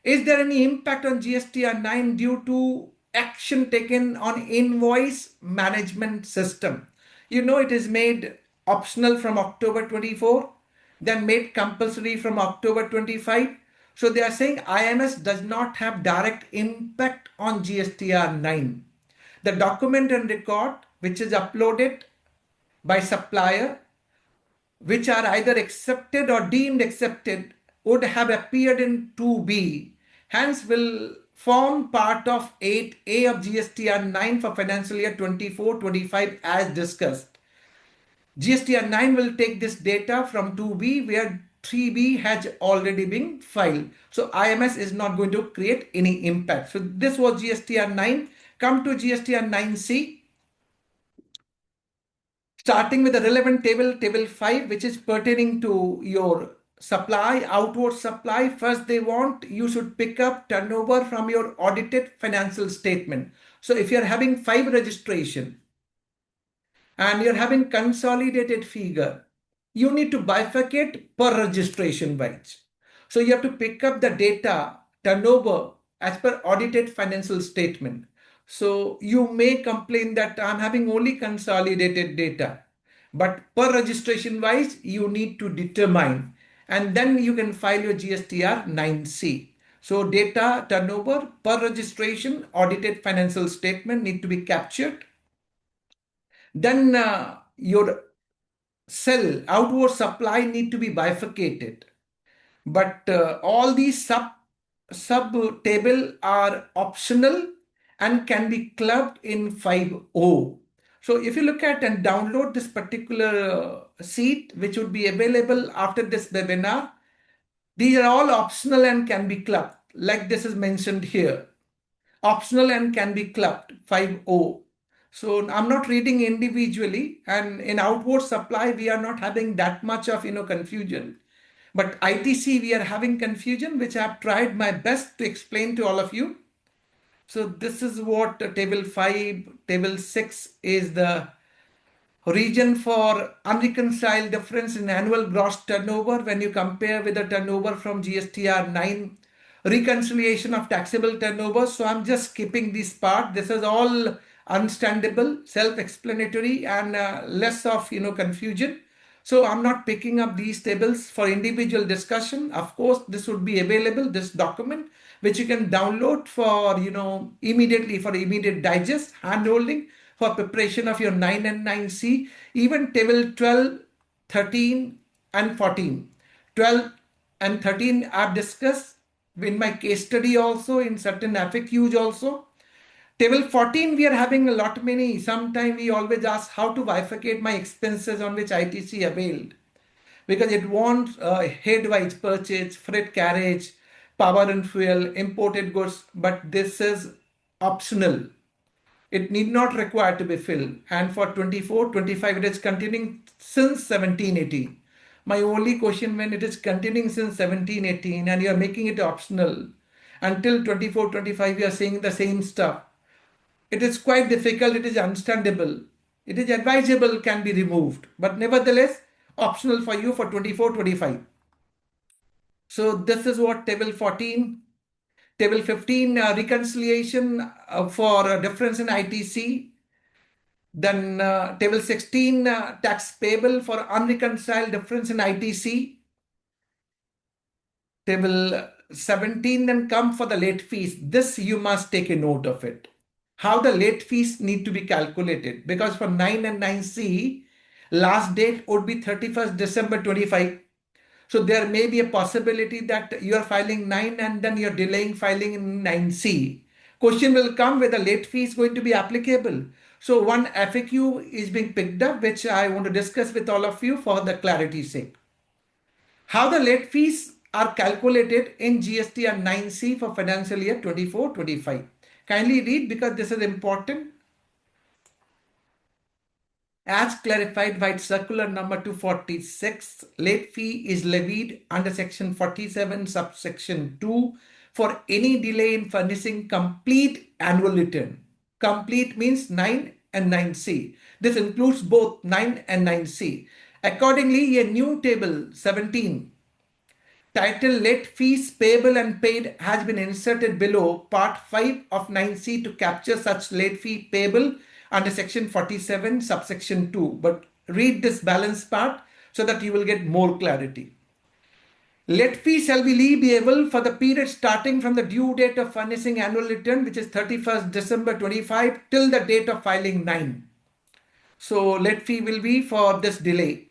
Is there any impact on GSTR-9 due to action taken on invoice management system? You know, it is made optional from October 24, then made compulsory from October 25. So they are saying IMS does not have direct impact on GSTR-9. The document and record which is uploaded by supplier, which are either accepted or deemed accepted, would have appeared in 2B, hence will form part of 8A of GSTR 9 for financial year 24-25 as discussed. GSTR 9 will take this data from 2B where 3B has already been filed. So IMS is not going to create any impact. So this was GSTR 9. Come to GSTR 9C. Starting with the relevant table, table 5, which is pertaining to your supply, outward supply. First, they want you should pick up turnover from your audited financial statement. So if you're having 5 registration and you're having consolidated figure, you need to bifurcate per registration wise. So you have to pick up the data turnover as per audited financial statement. So you may complain that I'm having only consolidated data, but per registration wise, you need to determine, and then you can file your GSTR 9C. So data turnover per registration audited financial statement need to be captured. Then your cell outward supply need to be bifurcated. But all these sub table are optional and can be clubbed in 5O. So if you look at and download this particular sheet, which would be available after this webinar, these are all optional and can be clubbed, like this is mentioned here. Optional and can be clubbed, 5O. So I'm not reading individually, and in outward supply, we are not having that much of confusion. But ITC, we are having confusion, which I have tried my best to explain to all of you. So this is what table 5, table 6 is the region for unreconciled difference in annual gross turnover when you compare with the turnover from GSTR-9, reconciliation of taxable turnover. So I'm just skipping this part. This is all understandable, self-explanatory, and less of confusion. So I'm not picking up these tables for individual discussion. Of course, this would be available, this document, which you can download for, immediately for immediate digest, hand holding for preparation of your 9 and 9C, even table 12, 13, and 14. 12 and 13 I've discussed in my case study also, in certain FAQs also. Table 14, we are having a lot many. Sometimes we always ask how to bifurcate my expenses on which ITC availed, because it wants head-wise purchase, freight carriage, power and fuel, imported goods, but this is optional. It need not require to be filled. And for 24, 25, it is continuing since 1718. My only question, when it is continuing since 1718 and you are making it optional, until 24, 25, we are saying the same stuff. It is quite difficult, it is understandable. It is advisable, can be removed, but nevertheless, optional for you for 24, 25. So this is what table 14. Table 15, reconciliation for difference in ITC. Then table 16, tax payable for unreconciled difference in ITC. Table 17 then come for the late fees. This you must take a note of it. How the late fees need to be calculated, because for 9 and 9C, last date would be 31st December 25. So there may be a possibility that you are filing 9 and then you're delaying filing in 9C. Question will come whether late fee is going to be applicable. So one FAQ is being picked up, which I want to discuss with all of you for the clarity's sake. How the late fees are calculated in GSTR 9C for financial year 24-25. Kindly read, because this is important. As clarified by circular number 246, late fee is levied under section 47 subsection 2 for any delay in furnishing complete annual return. Complete means 9 and 9C. This includes both 9 and 9C. Accordingly, a new table 17 titled Late Fees Payable and Paid has been inserted below Part 5 of 9C to capture such late fee payable under Section 47, subsection 2. But read this balance part so that you will get more clarity. Late fee shall be leviable for the period starting from the due date of furnishing annual return, which is 31st December 25, till the date of filing 9. So late fee will be for this delay.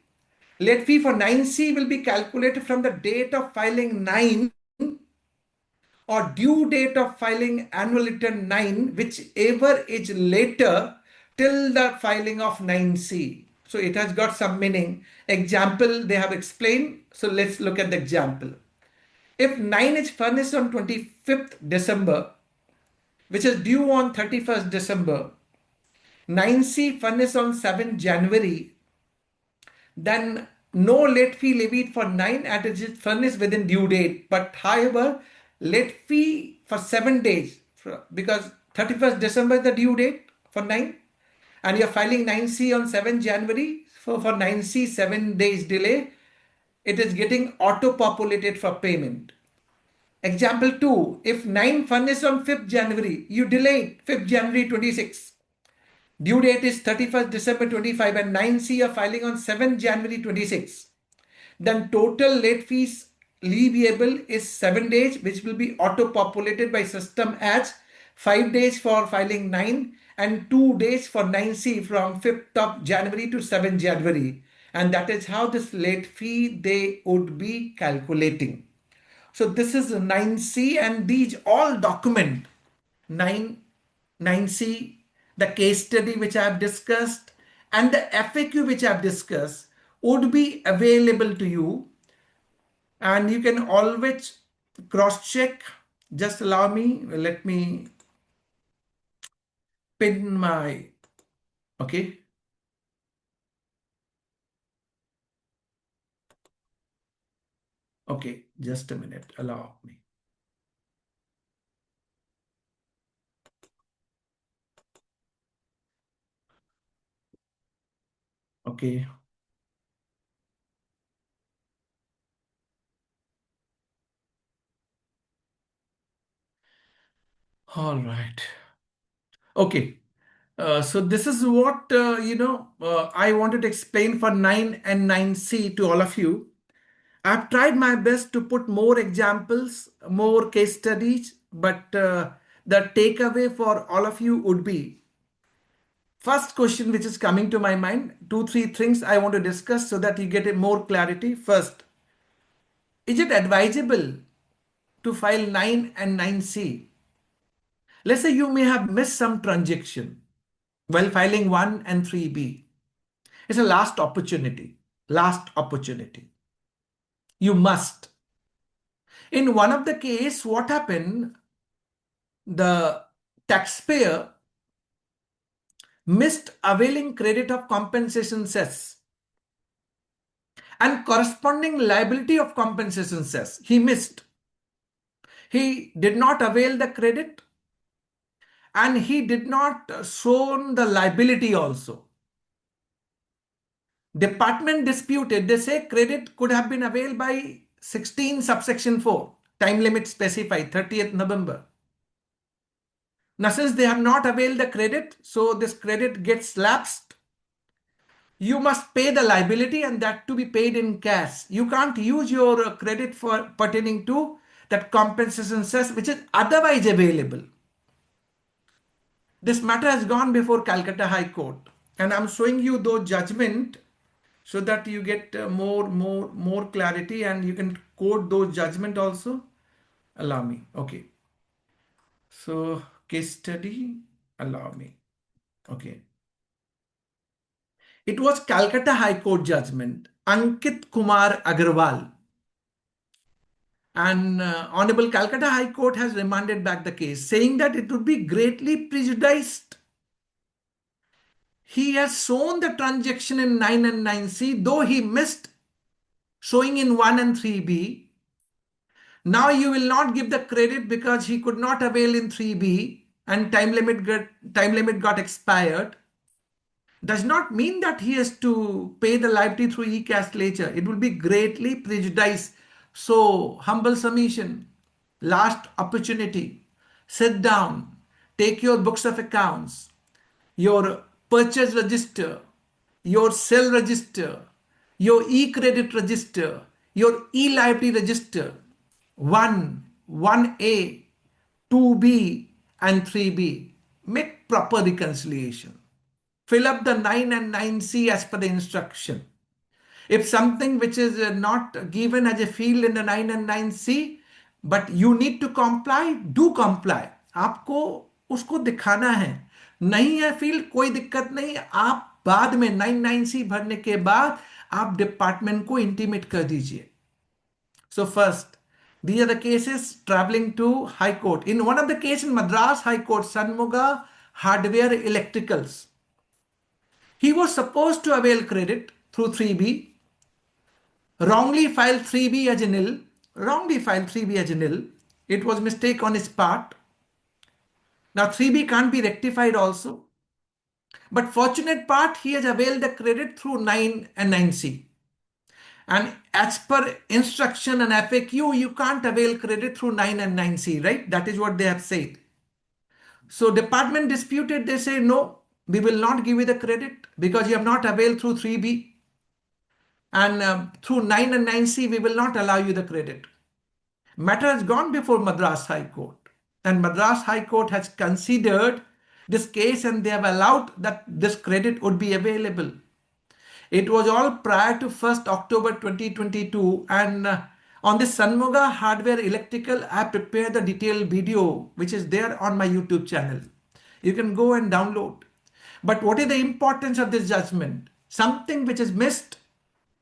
Late fee for 9C will be calculated from the date of filing 9 or due date of filing annual return 9, whichever is later, till the filing of 9C. So it has got some meaning. Example they have explained. So let's look at the example. If 9 is furnished on 25th December, which is due on 31st December, 9C furnished on 7th January, then no late fee levied for 9 at it is furnished within due date. But however, late fee for 7 days, because 31st December is the due date for 9 and you're filing 9C on 7th January. So for 9C, 7 days delay, it is getting auto-populated for payment. Example 2, if 9 furnished on 5th January, you delayed 5th January 26. Due date is 31st December 25 and 9C are filing on 7th January 26. Then total late fees leviable is 7 days, which will be auto-populated by system as 5 days for filing 9 and 2 days for 9C from 5th of January to 7th January. And that is how this late fee they would be calculating. So this is 9C, and these all document 9, 9C, the case study which I have discussed, and the FAQ which I have discussed would be available to you, and you can always cross check. Just allow me, let me pin my, okay. Okay, just a minute, allow me. Okay. All right. Okay. So this is what I wanted to explain for 9 and 9C to all of you. I've tried my best to put more examples, more case studies, but the takeaway for all of you would be first question which is coming to my mind, two, three things I want to discuss so that you get a more clarity. First, is it advisable to file 9 and 9C? Let's say you may have missed some transaction while filing 1 and 3B. It's a last opportunity. Last opportunity. You must. In one of the case, what happened? The taxpayer missed availing credit of compensation cess and corresponding liability of compensation cess. He missed. He did not avail the credit and he did not show the liability also. Department disputed. They say credit could have been availed by 16 subsection 4. Time limit specified 30th November. Now since they have not availed the credit, so this credit gets lapsed. You must pay the liability and that to be paid in cash. You can't use your credit for pertaining to that compensation cess which is otherwise available. This matter has gone before Calcutta High Court and I'm showing you those judgment so that you get more clarity and you can quote those judgment also. Allow me. Okay. So case study, allow me. Okay. It was Calcutta High Court judgment, Ankit Kumar Agarwal. And Honorable Calcutta High Court has remanded back the case, saying that it would be greatly prejudiced. He has shown the transaction in 9 and 9C, though he missed showing in 1 and 3B. Now you will not give the credit because he could not avail in 3B and time limit got expired. Does not mean that he has to pay the liability through e-cash later. It will be greatly prejudiced. So, humble submission, last opportunity, sit down, take your books of accounts, your purchase register, your sale register, your e-credit register, your e-liability register, 1, 1A, 2B and 3B. Make proper reconciliation. Fill up the 9 and 9C as per the instruction. If something which is not given as a field in the 9 and 9C, but you need to comply, do comply. आपको उसको दिखाना है. नहीं है field, कोई दिक्कत नहीं. आप बाद में 9 9C भरने के बाद आप डिपार्टमेंट को इंटीमेट कर दीजिए. So first, these are the cases traveling to High Court. In one of the cases in Madras High Court, Sanmuga Hardware Electricals, he was supposed to avail credit through 3B, wrongly filed 3B as a nil, wrongly filed 3B as a nil. It was mistake on his part. Now 3B can't be rectified also. But fortunate part, he has availed the credit through 9 and 9C. And as per instruction and FAQ, you can't avail credit through 9 and 9C, right? That is what they have said. So department disputed, they say, no, we will not give you the credit because you have not availed through 3B. And through 9 and 9C, we will not allow you the credit. Matter has gone before Madras High Court. And Madras High Court has considered this case and they have allowed that this credit would be available. It was all prior to 1st October 2022 and on this Sanmuga Hardware Electrical, I prepared the detailed video which is there on my YouTube channel. You can go and download. But what is the importance of this judgment? Something which is missed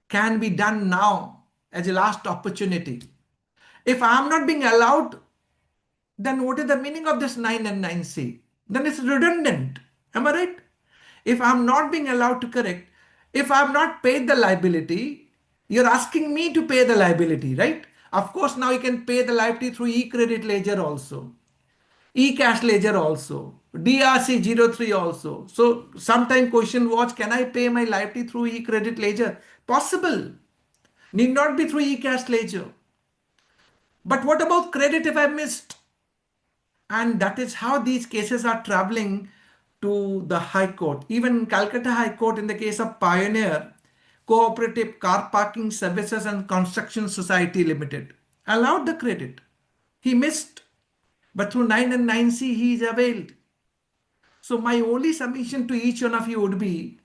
can be done now as a last opportunity. If I am not being allowed, then what is the meaning of this 9 and 9C? Then it's redundant. Am I right? If I'm not being allowed to correct, if I'm not paid the liability, you're asking me to pay the liability, right? Of course, now you can pay the liability through e-credit ledger also. e-cash ledger also, DRC 03 also. So sometime question was, can I pay my liability through e-credit ledger? Possible. Need not be through e-cash ledger. But what about credit if I missed? And that is how these cases are traveling to the High Court. Even Calcutta High Court, in the case of Pioneer Cooperative Car Parking Services and Construction Society Limited, allowed the credit. He missed, but through 9 and 9C he is availed. So my only submission to each one of you would be,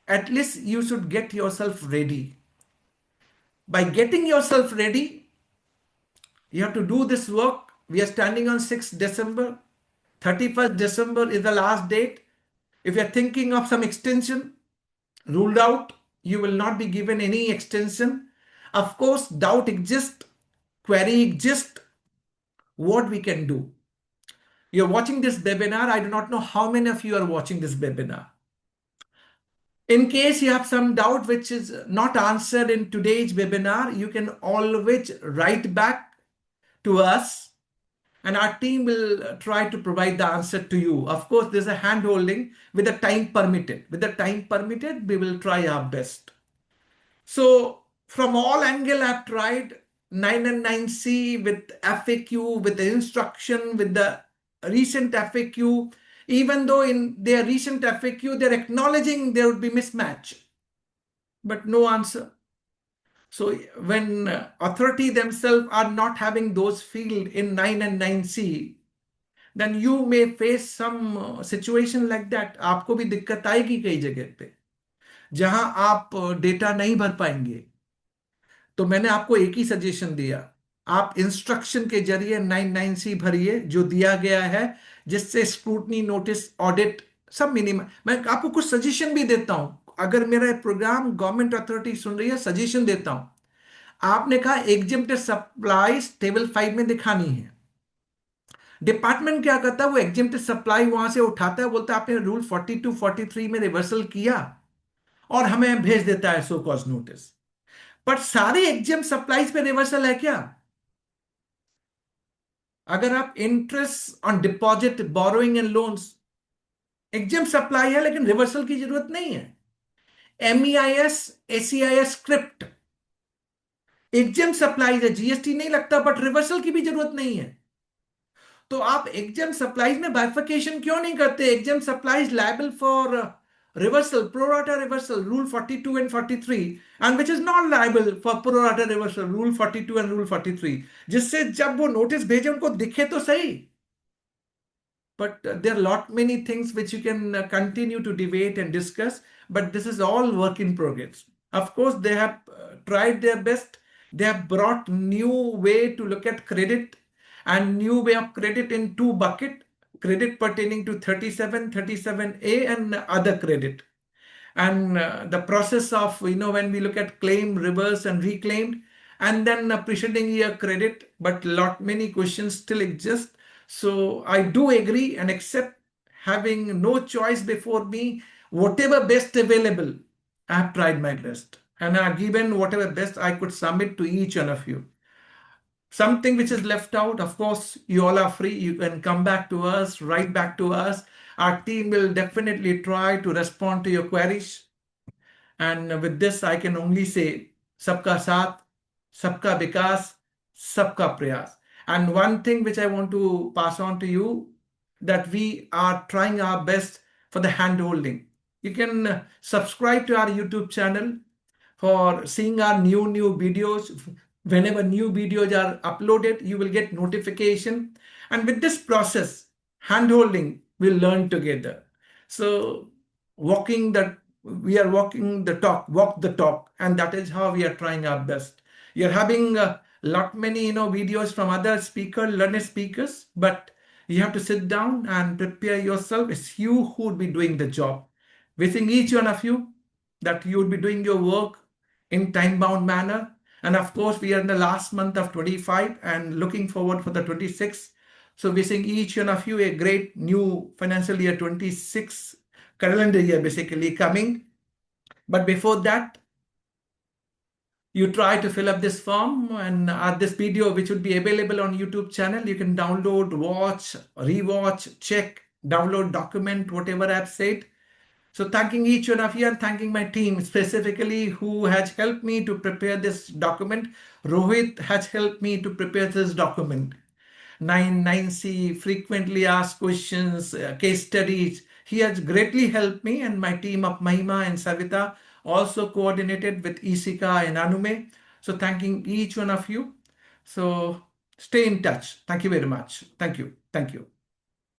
at least you should get yourself ready. By getting yourself ready, you have to do this work. We are standing on 6th December. 31st December is the last date. If you're thinking of some extension, ruled out, you will not be given any extension. Of course, doubt exists, query exists. What we can do? You're watching this webinar. I do not know how many of you are watching this webinar. In case you have some doubt which is not answered in today's webinar, you can always write back to us and our team will try to provide the answer to you. Of course, there's a hand holding with the time permitted. With the time permitted, we will try our best. So from all angle, I've tried 9 and 9C with FAQ, with the instruction, with the recent FAQ. Even though in their recent FAQ, they're acknowledging there would be mismatch, but no answer. So when authority themselves are not having those field in 9 and 9C, then you may face some situation like that. आपको भी दिक्कत आएगी कई जगह पे जहां आप data नहीं भर पाएंगे. तो मैंने आपको एक ही सजेशन दिया, आप इंस्ट्रक्शन के जरिए 99C भरिए जो दिया गया है, जिससे स्क्रूटनी, नोटिस, ऑडिट सब मिनिमम. मैं आपको कुछ सजेशन भी देता हूं. अगर मेरा प्रोग्राम गवर्नमेंट अथॉरिटी सुन रही है, सजेशन देता हूं. आपने कहा एग्जेम्प्टेड सप्लाईज टेबल 5 में दिखानी है. डिपार्टमेंट क्या करता है, वो एग्जेम्प्टेड सप्लाई वहां से उठाता है, बोलता है आपने रूल 42 43 में रिवर्सल किया और हमें भेज देता है सो कॉज नोटिस. बट सारे एग्जेम सप्लाईज पे रिवर्सल है क्या? अगर आप interest on deposit, borrowing and loans, exempt supply है लेकिन रिवर्सल की जरूरत नहीं है. MEIS, ACIS script exempt supplies है, जीएसटी नहीं लगता, बट रिवर्सल की भी जरूरत नहीं है. तो आप एग्जेम सप्लाईज में बाइफिकेशन क्यों नहीं करते? Exempt supplies liable for reversal, pro rata reversal, rule 42 and 43, and which is not liable for pro rata reversal, rule 42 and rule 43, जिससे जब वो नोटिस भेजे उनको दिखे तो सही. But there are lot many things which you can continue to debate and discuss, but this is all work in progress. Of course, they have tried their best. They have brought new way to look at credit and new way of credit in two bucket, credit pertaining to 37, 37A and other credit. And the process of, when we look at claim, reverse and reclaimed, and then preceding year credit, but many questions still exist. So I do agree and accept, having no choice before me, whatever best available, I have tried my best. And I have given whatever best I could submit to each one of you. Something which is left out, of course, you all are free. You can come back to us, write back to us. Our team will definitely try to respond to your queries. And with this, I can only say, Sabka Saath, Sabka Vikas, Sabka Prayas. And one thing which I want to pass on to you, that we are trying our best for the hand holding. You can subscribe to our YouTube channel for seeing our new videos. Whenever new videos are uploaded, you will get notification. And with this process, hand holding, we'll learn together. So we are walking the talk, walk the talk, and that is how we are trying our best. You're having a lot many videos from other learned speakers, but you have to sit down and prepare yourself. It's you who would be doing the job. Wishing each one of you that you would be doing your work in time-bound manner. And of course, we are in the last month of 25 and looking forward for the 26th. So wishing each one of you a great new financial year 26 calendar year basically coming. But before that, You try to fill up this form, and this video, which would be available on YouTube channel, you can download, watch, rewatch, check, download, document, whatever I've said. So thanking each one of you and thanking my team specifically who has helped me to prepare this document. Rohit has helped me to prepare this document. 9C, frequently asked questions, case studies. He has greatly helped me, and my team of Mahima and Savita also coordinated with Isika and Anume. So thanking each one of you. So stay in touch. Thank you very much. Thank you. Thank you.